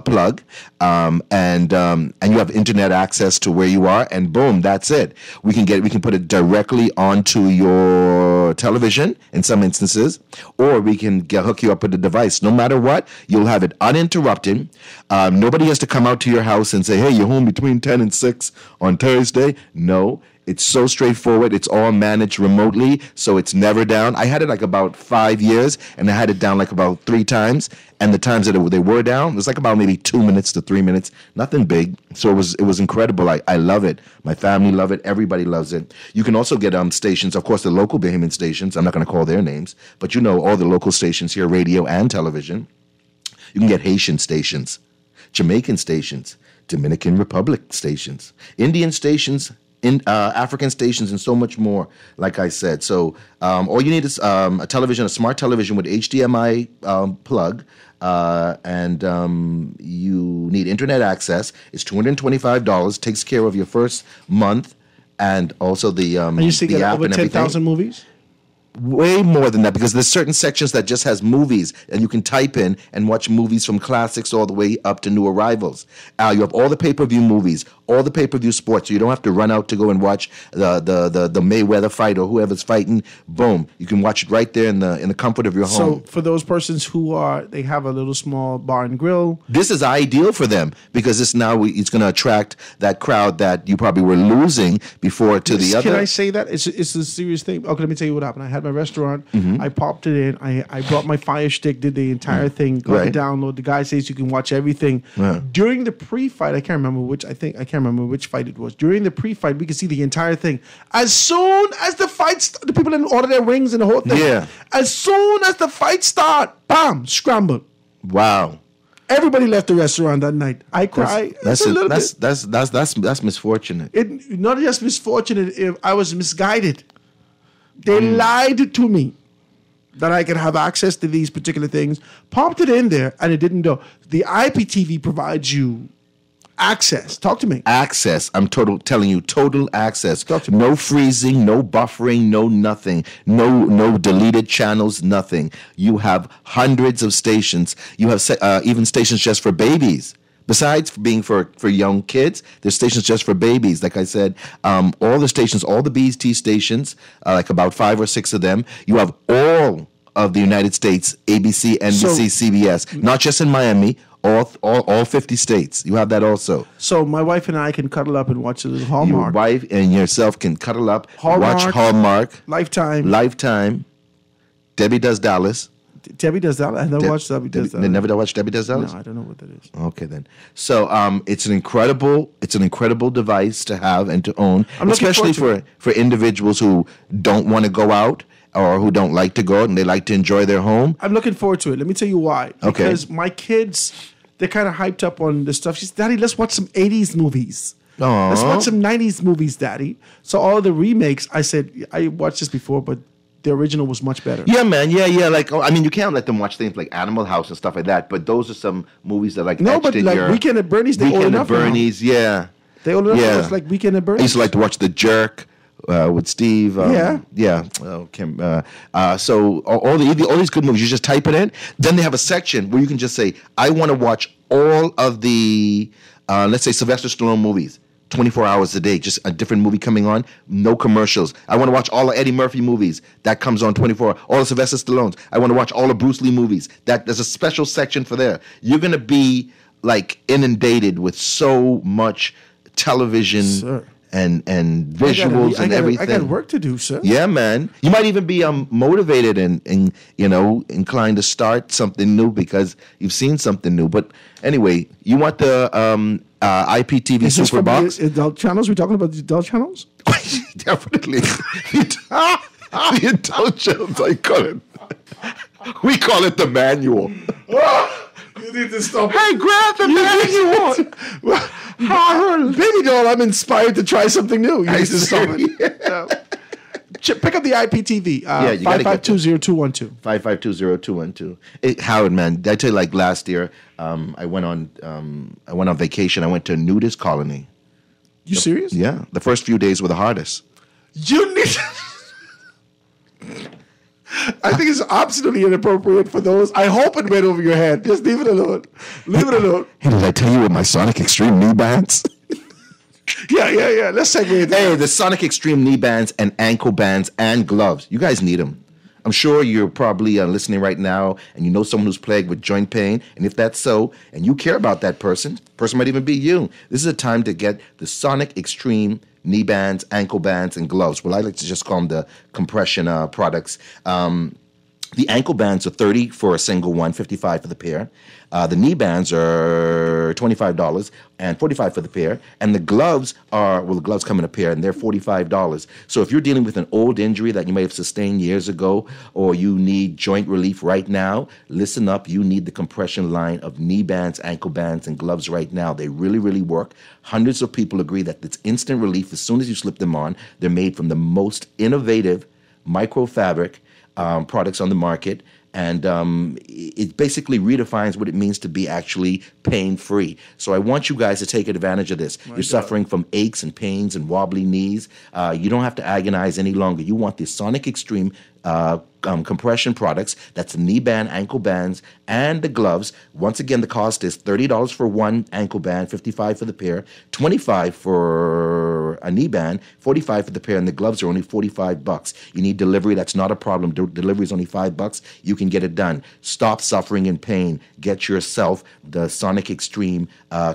plug, and you have internet access to where you are, and boom, that's it. We can put it directly onto your television in some instances, or we can hook you up with the device. No matter what, you'll have it uninterrupted. Nobody has to come out to your house and say, "Hey, you're home between 10 and 6 on Thursday." No. It's so straightforward. It's all managed remotely, so it's never down. I had it like about 5 years, and I had it down like about 3 times. And the times that they were down, it was like about maybe 2 minutes to 3 minutes. Nothing big. So it was incredible. I love it. My family love it. Everybody loves it. You can also get stations, of course, the local Bahamian stations. I'm not going to call their names, but you know all the local stations here, radio and television. You can get Haitian stations, Jamaican stations, Dominican Republic stations, Indian stations, African stations, and so much more, like I said. So all you need is a television, a smart television with HDMI plug, and you need internet access. It's $225, takes care of your first month, and also the And you see the get app over and 10,000 movies? Way more than that, because there's certain sections that just has movies, and you can type in and watch movies from classics all the way up to new arrivals. You have all the pay-per-view movies, all the pay-per-view sports, so you don't have to run out to go and watch the Mayweather fight or whoever's fighting. Boom, you can watch it right there in the comfort of your home. So for those persons who they have a little small bar and grill, This is ideal for them because it's going to attract that crowd that you probably were losing before to the other. Can I say that? It's a serious thing. Okay, let me tell you what happened. I had my restaurant. I popped it in. I brought my Fire Stick, did the entire thing, got the download. The guy says you can watch everything. Yeah. During the pre-fight, I can't remember which fight it was. During the pre-fight, we could see the entire thing. As soon as the fight, the people didn't order their wings and the whole thing. Yeah. As soon as the fight start, bam, scrambled. Wow. Everybody left the restaurant that night. I cried. That's a little bit. that's misfortunate. It not just misfortunate. If I was misguided, they lied to me. that I can have access to these particular things. Popped it in there, and it didn't go. The IPTV provides you access. Talk to me. Access. I'm telling you, total access. No freezing, no buffering, no nothing. No deleted channels, nothing. You have hundreds of stations. You have even stations just for babies. Besides being for young kids, there's stations just for babies. Like I said, all the stations, all the BET stations, like about 5 or 6 of them, you have all of the United States, ABC, NBC, CBS, not just in Miami, all 50 states. You have that also. So my wife and I can cuddle up and watch a little Hallmark. Your wife and yourself can cuddle up, Hallmark, watch Hallmark. Lifetime. Debbie Does Dallas. Debbie Does Dallas. I never watched Debbie Does Dallas. They never watched Debbie Does Dallas? No, I don't know what that is. Okay, then. So it's an incredible device to have and to own, especially for individuals who don't want to go out or who don't like to go out and they like to enjoy their home. I'm looking forward to it. Let me tell you why. Okay. Because my kids, they're kind of hyped up on this stuff. She's, Daddy, let's watch some 80s movies. Aww. Let's watch some 90s movies, Daddy. So all the remakes, I said, I watched this before, but the original was much better. Yeah, man. Yeah. Like, I mean, you can't let them watch things like Animal House and stuff like that, but those are some movies that like no, but like Weekend at Bernie's, they old enough. Weekend at Bernie's, yeah. They old enough. Yeah. It's like Weekend at Bernie's. I used to like to watch The Jerk. With Steve, yeah. Kim. So all these good movies, you just type it in. Then they have a section where you can just say, I want to watch all of the, let's say Sylvester Stallone movies, 24 hours a day, just a different movie coming on, no commercials. I want to watch all the Eddie Murphy movies that comes on 24 hours, all the Sylvester Stallones. I want to watch all the Bruce Lee movies. There's a special section for there. You're gonna be like inundated with so much television. Sir. And visuals and everything. I got work to do, sir. Yeah, man. You might even be motivated and inclined to start something new because you've seen something new. But anyway, you want the IPTV Is this Super Box? The adult channels? We're talking about the adult channels? Definitely. The adult channels, I call it. We call it the manual. You need to stop. Hey, grab the manual. Baby doll, I'm inspired to try something new. You need to stop it. Pick up the IPTV. 5520212. 5520212. Howard, man, did I tell you, like last year, I went on vacation. I went to a nudist colony. You serious? Yeah. The first few days were the hardest. You need. I think it's absolutely inappropriate for those. I hope it went over your head. Just leave it alone. Leave it alone. Hey, did I tell you with my Sonic Extreme knee bands? Yeah. Let's segue. Hey, the Sonic Extreme knee bands and ankle bands and gloves. You guys need them. I'm sure you're probably listening right now and you know someone who's plagued with joint pain. And if that's so, and you care about that person might even be you. This is a time to get the Sonic Extreme knee bands, ankle bands, and gloves. Well, I like to just call them the compression products. The ankle bands are $30 for a single one, $55 for the pair. The knee bands are $25 and $45 for the pair. And the gloves the gloves come in a pair and they're $45. So if you're dealing with an old injury that you may have sustained years ago or you need joint relief right now, listen up. You need the compression line of knee bands, ankle bands, and gloves right now. They really, really work. Hundreds of people agree that it's instant relief as soon as you slip them on. They're made from the most innovative microfabric products on the market, and it basically redefines what it means to be actually pain-free. So I want you guys to take advantage of this. You're suffering from aches and pains and wobbly knees. You don't have to agonize any longer. You want the Sonic Extreme compression products. That's the knee band, ankle bands, and the gloves. Once again, the cost is $30 for one ankle band, $55 for the pair, $25 for a knee band, $45 for the pair, and the gloves are only $45. You need delivery. That's not a problem. Delivery is only $5. You can get it done. Stop suffering in pain. Get yourself the Sonic Extreme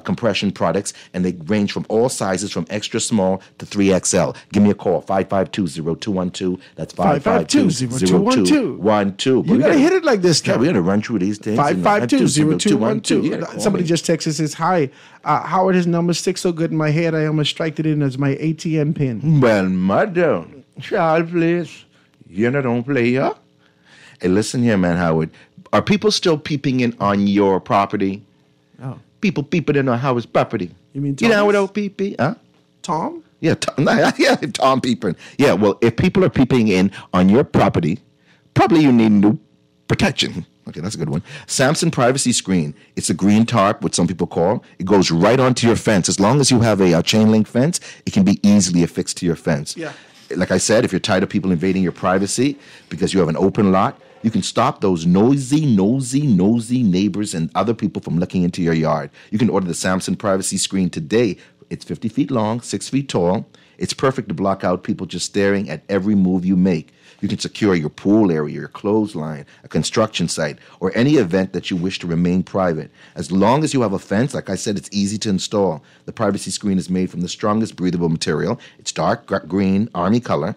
compression products, and they range from all sizes, from extra small to 3XL. Give me a call, 552-0212. That's 552-0212. You gotta hit it like this. Yeah, we gotta run through these things. 552-0212. Somebody just texted and says, "Hi, Howard. His number sticks so good in my head. I almost striked it in as my ATM pin." Well, mother, child, please. You know, don't play, yeah. Hey, listen here, man, Howard. Are people still peeping in on your property? Oh, people peeping in on Howard's property. You mean Thomas? You know what peeping? Huh? Tom? Yeah, Tom peeping. Yeah, well, if people are peeping in on your property, probably you need new protection. Okay, that's a good one. Samson Privacy Screen. It's a green tarp, what some people call. It goes right onto your fence. As long as you have a chain link fence, it can be easily affixed to your fence. Yeah. Like I said, if you're tired of people invading your privacy because you have an open lot, you can stop those nosy neighbors and other people from looking into your yard. You can order the Samson Privacy Screen today. It's 50 feet long, 6 feet tall. It's perfect to block out people just staring at every move you make. You can secure your pool area, your clothesline, a construction site, or any event that you wish to remain private. As long as you have a fence, like I said, it's easy to install. The privacy screen is made from the strongest breathable material. It's dark green, army color,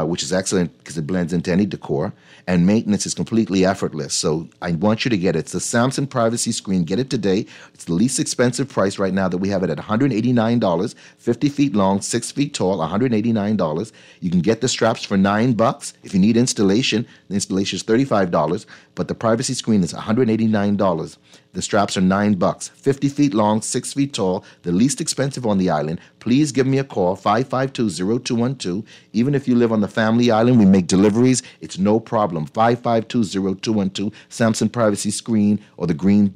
which is excellent because it blends into any decor. And maintenance is completely effortless. So I want you to get it. It's the Samson Privacy Screen. Get it today. It's the least expensive price right now that we have it at $189, 50 feet long, 6 feet tall, $189. You can get the straps for $9. If you need installation, the installation is $35, but the privacy screen is $189. The straps are $9, 50 feet long, 6 feet tall, the least expensive on the island. Please give me a call, 552-0212. Even if you live on the family island, we make deliveries. It's no problem. 552-0212, Samson Privacy Screen, or the green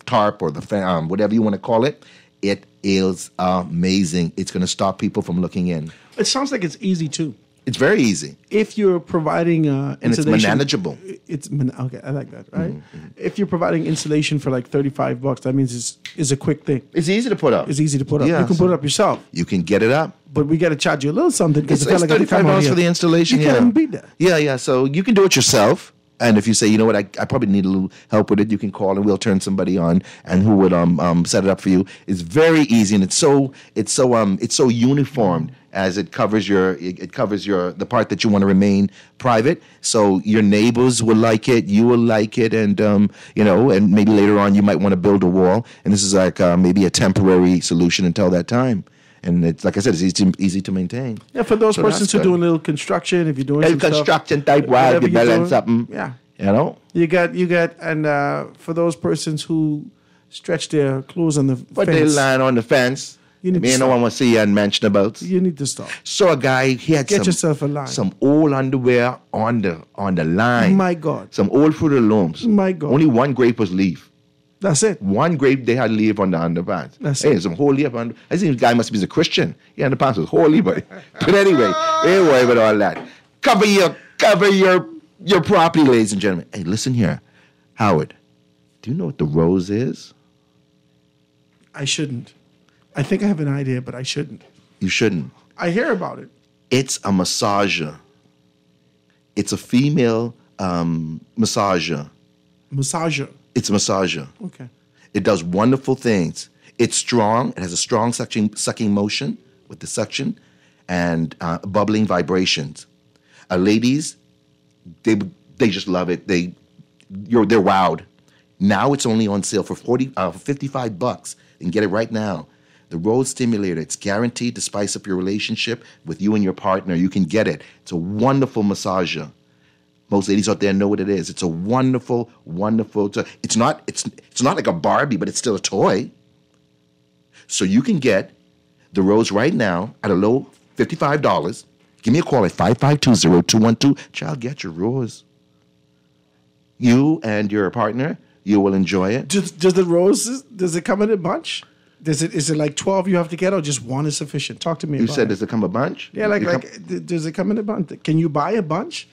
tarp, or the whatever you want to call it. It is amazing. It's going to stop people from looking in. It sounds like it's easy too. It's very easy. If you're providing and it's manageable. Okay, I like that. Right. Mm-hmm. If you're providing installation for like $35, that means it's a quick thing. It's easy to put up. It's easy to put up. Yeah, you can put it up yourself. You can get it up. But we got to charge you a little something because it's like $35 for the installation. You can't even beat that. Yeah. So you can do it yourself. And if you say, you know what, I probably need a little help with it, you can call and we'll turn somebody on and who would set it up for you. It's very easy and it's so uniform as it covers the part that you want to remain private. So your neighbors will like it, you will like it, and and maybe later on you might want to build a wall. And this is like maybe a temporary solution until that time. And it's like I said, it's easy to maintain. Yeah, for those persons who do a little construction, if you're doing some construction type work, you're building something. Yeah, you got, and for those persons who stretch their clothes on the fence, they land on the fence. No one will see you and mention about. You need to stop. So a guy, he had yourself a line. Some old underwear on the line. My God. Some old Fruit of the Looms. My God. Only one grape was leaf. That's it. One grape they had leaf on the underpants. That's it. Some whole leaf on. I think the guy must be a Christian. Yeah, underpants was holy, but anyway, ain't worry about all that. Cover your property, ladies and gentlemen. Hey, listen here, Howard. Do you know what the rose is? I shouldn't. I think I have an idea, but I shouldn't. You shouldn't. I hear about it. It's a massager. It's a female massager. Massager. It's a massager. Okay. It does wonderful things. It's strong. It has a strong sucking motion with the suction and bubbling vibrations. Ladies, they just love it. They're wowed. Now it's only on sale for $55. You can get it right now. The Rose Stimulator. It's guaranteed to spice up your relationship with you and your partner. You can get it. It's a wonderful massager. Most ladies out there know what it is. It's a wonderful, wonderful toy. It's not like a Barbie, but it's still a toy. So you can get the Rose right now at a low $55. Give me a call at 552-0212. Child, get your Rose. You and your partner, you will enjoy it. Does the Rose, does it come in a bunch? Is it like 12 you have to get, or just one is sufficient? Talk to me about it. You said, does it come a bunch? Yeah, does it come in a bunch? Can you buy a bunch?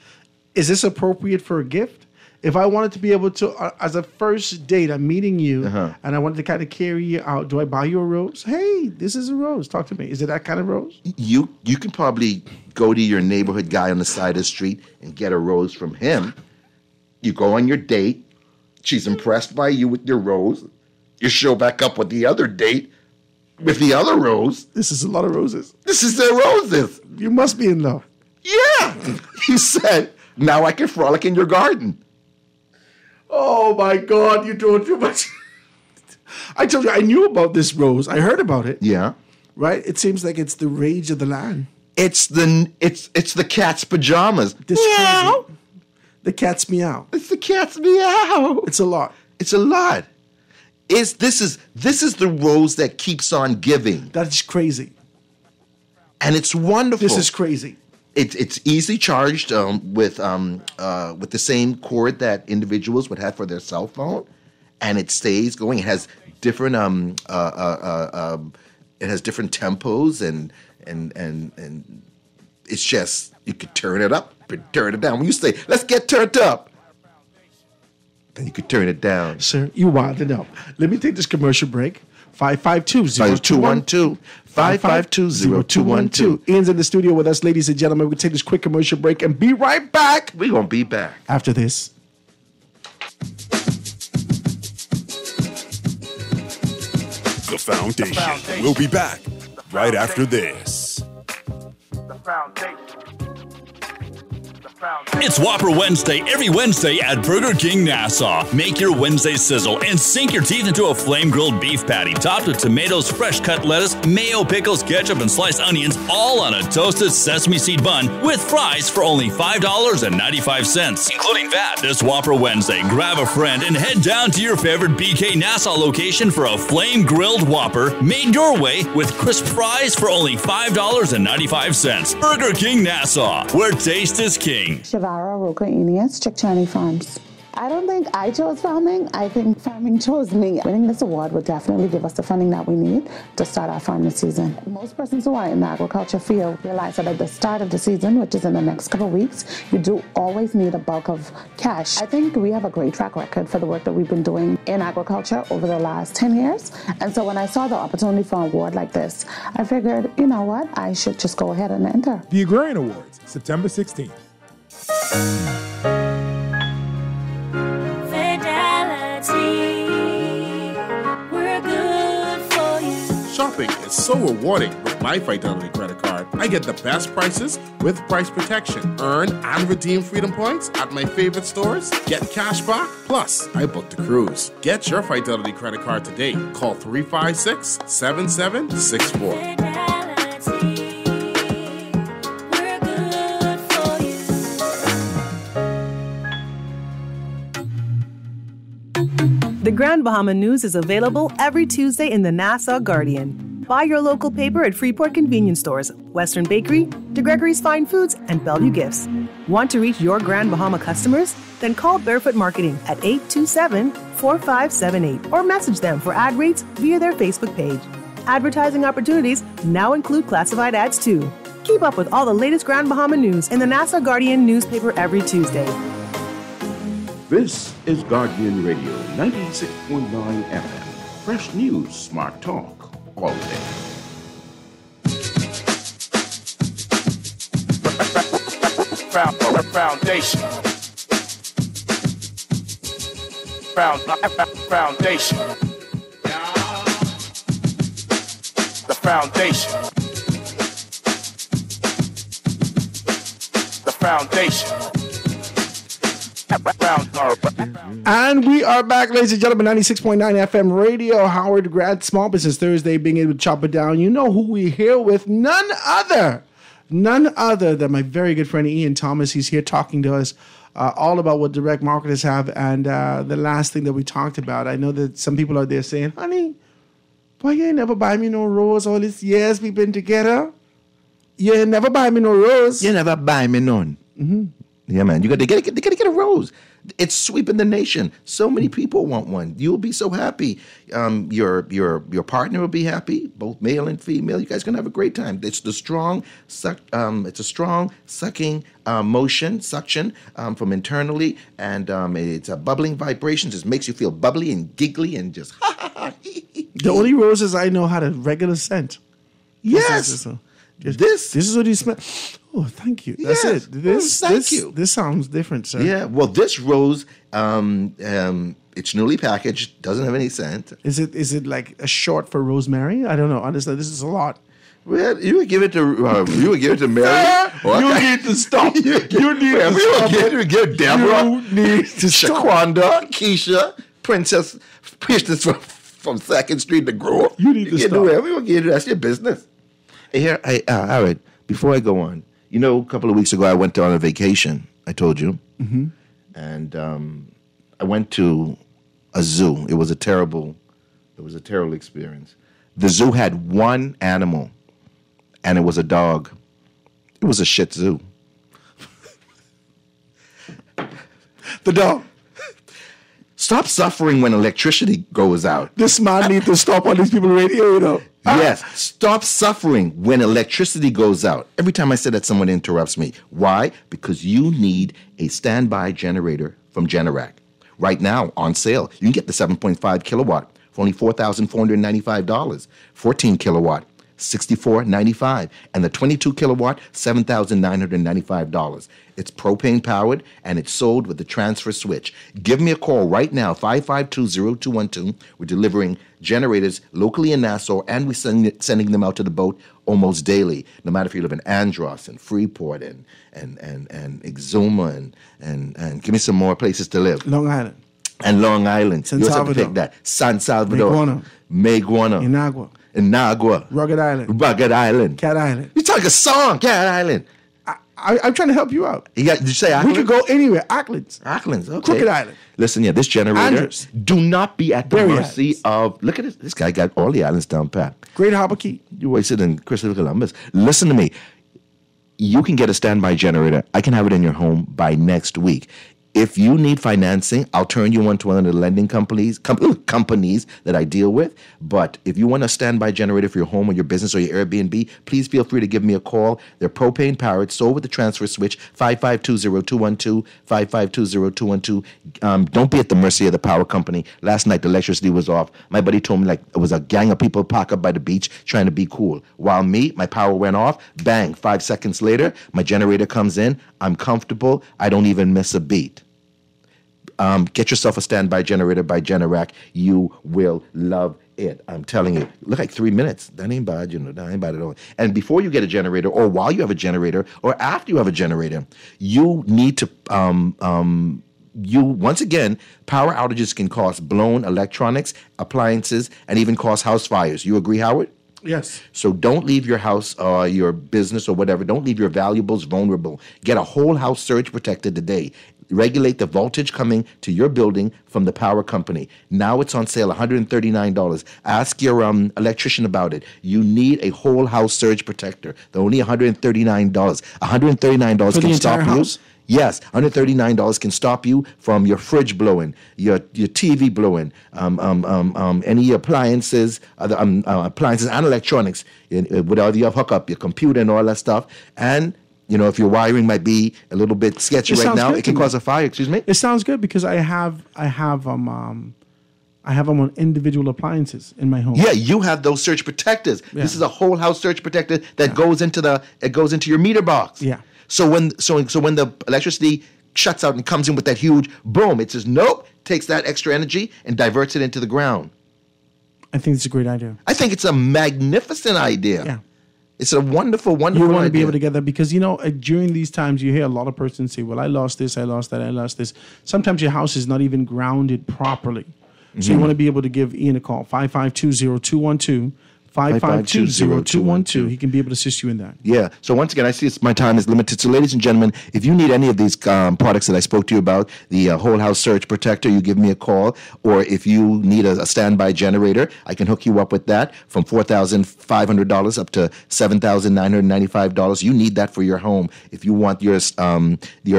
Is this appropriate for a gift? If I wanted to be able to, as a first date, I'm meeting you, and I wanted to kind of carry you out, do I buy you a rose? Hey, this is a rose. Talk to me. Is it that kind of rose? You can probably go to your neighborhood guy on the side of the street and get a rose from him. You go on your date. She's impressed by you with your rose. You show back up with the other date with the other rose. This is a lot of roses. This is their roses. You must be in love. Yeah. He said, now I can frolic in your garden. Oh my God, you're doing too much. I told you, I knew about this rose. I heard about it. Yeah. Right? It seems like it's the rage of the land. It's the cat's pajamas. Meow. The cat's meow. It's the cat's meow. It's a lot. It's a lot. This is the rose that keeps on giving. That's crazy. And it's wonderful. This is crazy. It's easily charged with the same cord that individuals would have for their cell phone, and it stays going. It has different tempos and it's just you could turn it up and turn it down. When you say let's get turned up, then you could turn it down. Sir, you wild it up. Let me take this commercial break. 552-0212. 552-0212. Ian's in the studio with us, ladies and gentlemen. We'll take this quick commercial break and be right back. We're going to be back. After this. The Foundation. We'll be back right after this. The Foundation. It's Whopper Wednesday every Wednesday at Burger King Nassau. Make your Wednesday sizzle and sink your teeth into a flame-grilled beef patty topped with tomatoes, fresh-cut lettuce, mayo, pickles, ketchup, and sliced onions, all on a toasted sesame seed bun with fries for only $5.95, including VAT. This Whopper Wednesday, grab a friend and head down to your favorite BK Nassau location for a flame-grilled Whopper made your way with crisp fries for only $5.95. Burger King Nassau, where taste is king. Shavara Roca Enius, Chickchani Farms. I don't think I chose farming. I think farming chose me. Winning this award would definitely give us the funding that we need to start our farming season. Most persons who are in the agriculture field realize that at the start of the season, which is in the next couple of weeks, you do always need a bulk of cash. I think we have a great track record for the work that we've been doing in agriculture over the last 10 years. And so when I saw the opportunity for an award like this, I figured, you know what, I should just go ahead and enter. The Agrarian Awards, September 16th. We're good for you. Shopping is so rewarding with my Fidelity credit card. I get the best prices with price protection. Earn and redeem Freedom Points at my favorite stores. Get cash back. Plus, I booked a cruise. Get your Fidelity credit card today. Call 356-7764. The Grand Bahama News is available every Tuesday in the Nassau Guardian. Buy your local paper at Freeport Convenience Stores, Western Bakery, DeGregory's Fine Foods, and Bellevue Gifts. Want to reach your Grand Bahama customers? Then call Barefoot Marketing at 827-4578 or message them for ad rates via their Facebook page. Advertising opportunities now include classified ads too. Keep up with all the latest Grand Bahama news in the Nassau Guardian newspaper every Tuesday. This is Guardian Radio 96.9 FM. Fresh news, smart talk, all day. Foundation. Foundation. The Foundation. The Foundation. And we are back, ladies and gentlemen, 96.9 FM radio, Howard Grant, Small Business Thursday, being able to chop it down. You know who we're here with? None other than my very good friend Ian Thomas. He's here talking to us all about what direct marketers have. And the last thing that we talked about, I know that some people out there saying, honey, why you ain't never buy me no rose all these years we've been together? You ain't never buy me no rose. You never buy me none. Mm-hmm. Yeah, man. They gotta get a rose. It's sweeping the nation. So many people want one. You'll be so happy. Your partner will be happy, both male and female. You guys are gonna have a great time. It's a strong sucking motion, suction from internally, and it's a bubbling vibration. Just makes you feel bubbly and giggly and just The only roses I know had a regular scent. Yes. This is what you smell. Oh, thank you. That's Yes. it. Thank you. This sounds different, sir. Yeah. Well, this rose, it's newly packaged. Doesn't have any scent. Is it like a short for rosemary? I don't know. Honestly, this is a lot. Well, you would give it to Mary. You need to stop. You need to give Deborah. You need to stop. Shaquanda, Keisha, Princess from 2nd Street to Grove. You need to get stop. whatever you want to get. That's your business. Here, all right. Before I go on, you know, a couple of weeks ago I went on a vacation. I told you, Mm-hmm. and I went to a zoo. It was a terrible experience. The zoo had one animal, and it was a dog. It was a Shih Tzu. The dog. Stop suffering when electricity goes out. This man needs to stop on these people radio, you know. Yes, stop suffering when electricity goes out. Every time I say that, someone interrupts me. Why? Because you need a standby generator from Generac. Right now, on sale, you can get the 7.5 kilowatt for only $4,495. 14 kilowatt, $64.95. And the 22 kilowatt, $7,995. It's propane powered and it's sold with the transfer switch. Give me a call right now, 552-0212. We're delivering generators locally in Nassau, and we're sending them out to the boat almost daily. No matter if you live in Andros and Freeport and Exuma and give me some more places to live. Long Island. And Long Island. San You also have Salvador. to pick that. San Salvador. Meguana. Meguana. Inagua. Inagua. Rugged Island. Rugged Island. Cat Island. You talk a song, Cat Island. I'm trying to help you out. Did you say Auckland? We could go anywhere. Auckland's. Okay. Crooked Island. Listen, this generator, Andros. do not be at the Berry mercy of, look at this. This guy got all the islands down pat. Great Harbor Key. You wasted in Christopher Columbus. Listen to me. You can get a standby generator. I can have it in your home by next week. If you need financing, I'll turn you on to one of the lending companies that I deal with. But if you want a standby generator for your home or your business or your Airbnb, please feel free to give me a call. They're propane powered, sold with the transfer switch, 552-0212, 552-0212. Don't be at the mercy of the power company. Last night, the electricity was off. My buddy told me like it was a gang of people parked up by the beach trying to be cool. While me, my power went off. Bang, 5 seconds later, my generator comes in. I'm comfortable. I don't even miss a beat. Get yourself a standby generator by Generac. You will love it. I'm telling you. Look like 3 minutes. That ain't bad, that ain't bad at all. And before you get a generator, or while you have a generator, or after you have a generator, you need to once again, power outages can cause blown electronics, appliances, and even cause house fires. You agree, Howard? Yes. So don't leave your house or your business or whatever. Don't leave your valuables vulnerable. Get a whole house surge protector today. Regulate the voltage coming to your building from the power company. Now it's on sale, $139. Ask your electrician about it. You need a whole house surge protector. They're only $139. $139 can stop you. House? Yes, $139 can stop you from your fridge blowing, your TV blowing, any appliances, appliances and electronics, whatever you hook up, your computer and all that stuff. And if your wiring might be a little bit sketchy right now, it can cause a fire. Excuse me. It sounds good because I have them on individual appliances in my home. Yeah, you have those surge protectors. Yeah. This is a whole house surge protector that goes into your meter box. Yeah. So when the electricity shuts out and comes in with that huge boom, it says nope, takes that extra energy and diverts it into the ground. I think it's a great idea. I think it's a magnificent idea. Yeah. It's a wonderful, wonderful You want to idea. be able to get that because, during these times you hear a lot of persons say, well, I lost this, I lost that, I lost this. Sometimes your house is not even grounded properly. Mm-hmm. So you want to be able to give Ian a call, 552-0212, 552-0212. He can be able to assist you in that. Yeah. So once again, I see my time is limited. So ladies and gentlemen, if you need any of these products that I spoke to you about, the whole house surge protector, you give me a call. Or if you need a standby generator, I can hook you up with that from $4,500 up to $7,995. You need that for your home. If you want your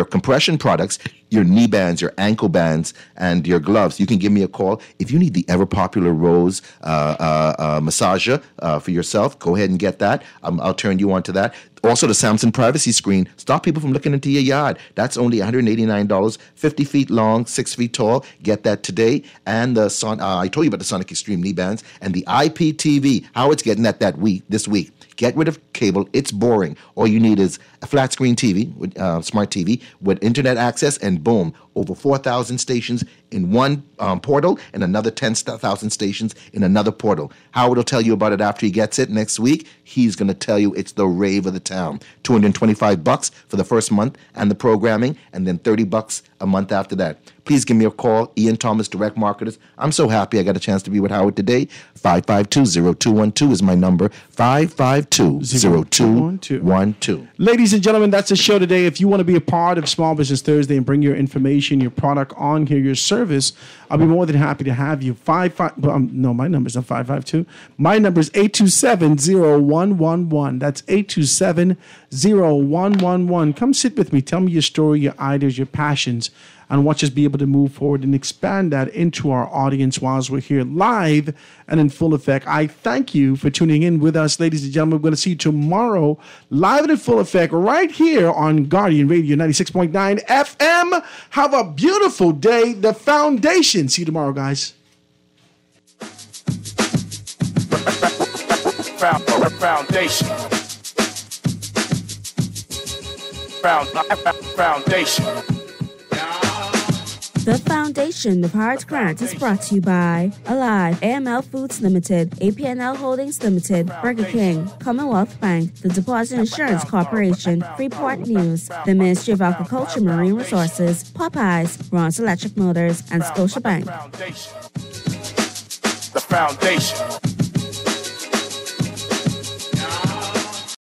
compression products, your knee bands, your ankle bands, and your gloves, you can give me a call. If you need the ever popular Rose massager for yourself, go ahead and get that. I'll turn you on to that. Also, the Samsung privacy screen. Stop people from looking into your yard. That's only $189, 50 feet long, 6 feet tall. Get that today. And the I told you about the Sonic Extreme knee bands and the IPTV. Howard's getting that this week. Get rid of cable. It's boring. All you need is a flat screen TV, smart TV, with internet access, and boom, over 4,000 stations in one portal and another 10,000 stations in another portal. Howard will tell you about it after he gets it next week. He's going to tell you it's the rave of the town. $225 for the first month and the programming, and then $30 a month after that. please give me a call. Ian Thomas, Direct Marketers. I'm so happy I got a chance to be with Howard today. 552-0212 is my number. 552-0212. Ladies and gentlemen, that's the show today. If you want to be a part of Small Business Thursday and bring your information, your product on here, your service, I'll be more than happy to have you. No, my number's not 552. My number is 827-0111. That's 827-0111. Come sit with me. Tell me your story, your ideas, your passions, and watch us be able to move forward and expand that into our audience whilst we're here live and in full effect. I thank you for tuning in with us, ladies and gentlemen. We're going to see you tomorrow live and in full effect right here on Guardian Radio 96.9 FM. Have a beautiful day. The Foundation. See you tomorrow, guys. Foundation. Foundation. The Foundation of Howard Grant is brought to you by Alive, AML Foods Limited, APNL Holdings Limited, Burger King, Commonwealth Bank, the Deposit Insurance Corporation, Freeport News, the Ministry of Agriculture, Marine Resources, Popeyes, Ron's Electric Motors, and Scotiabank. The Foundation.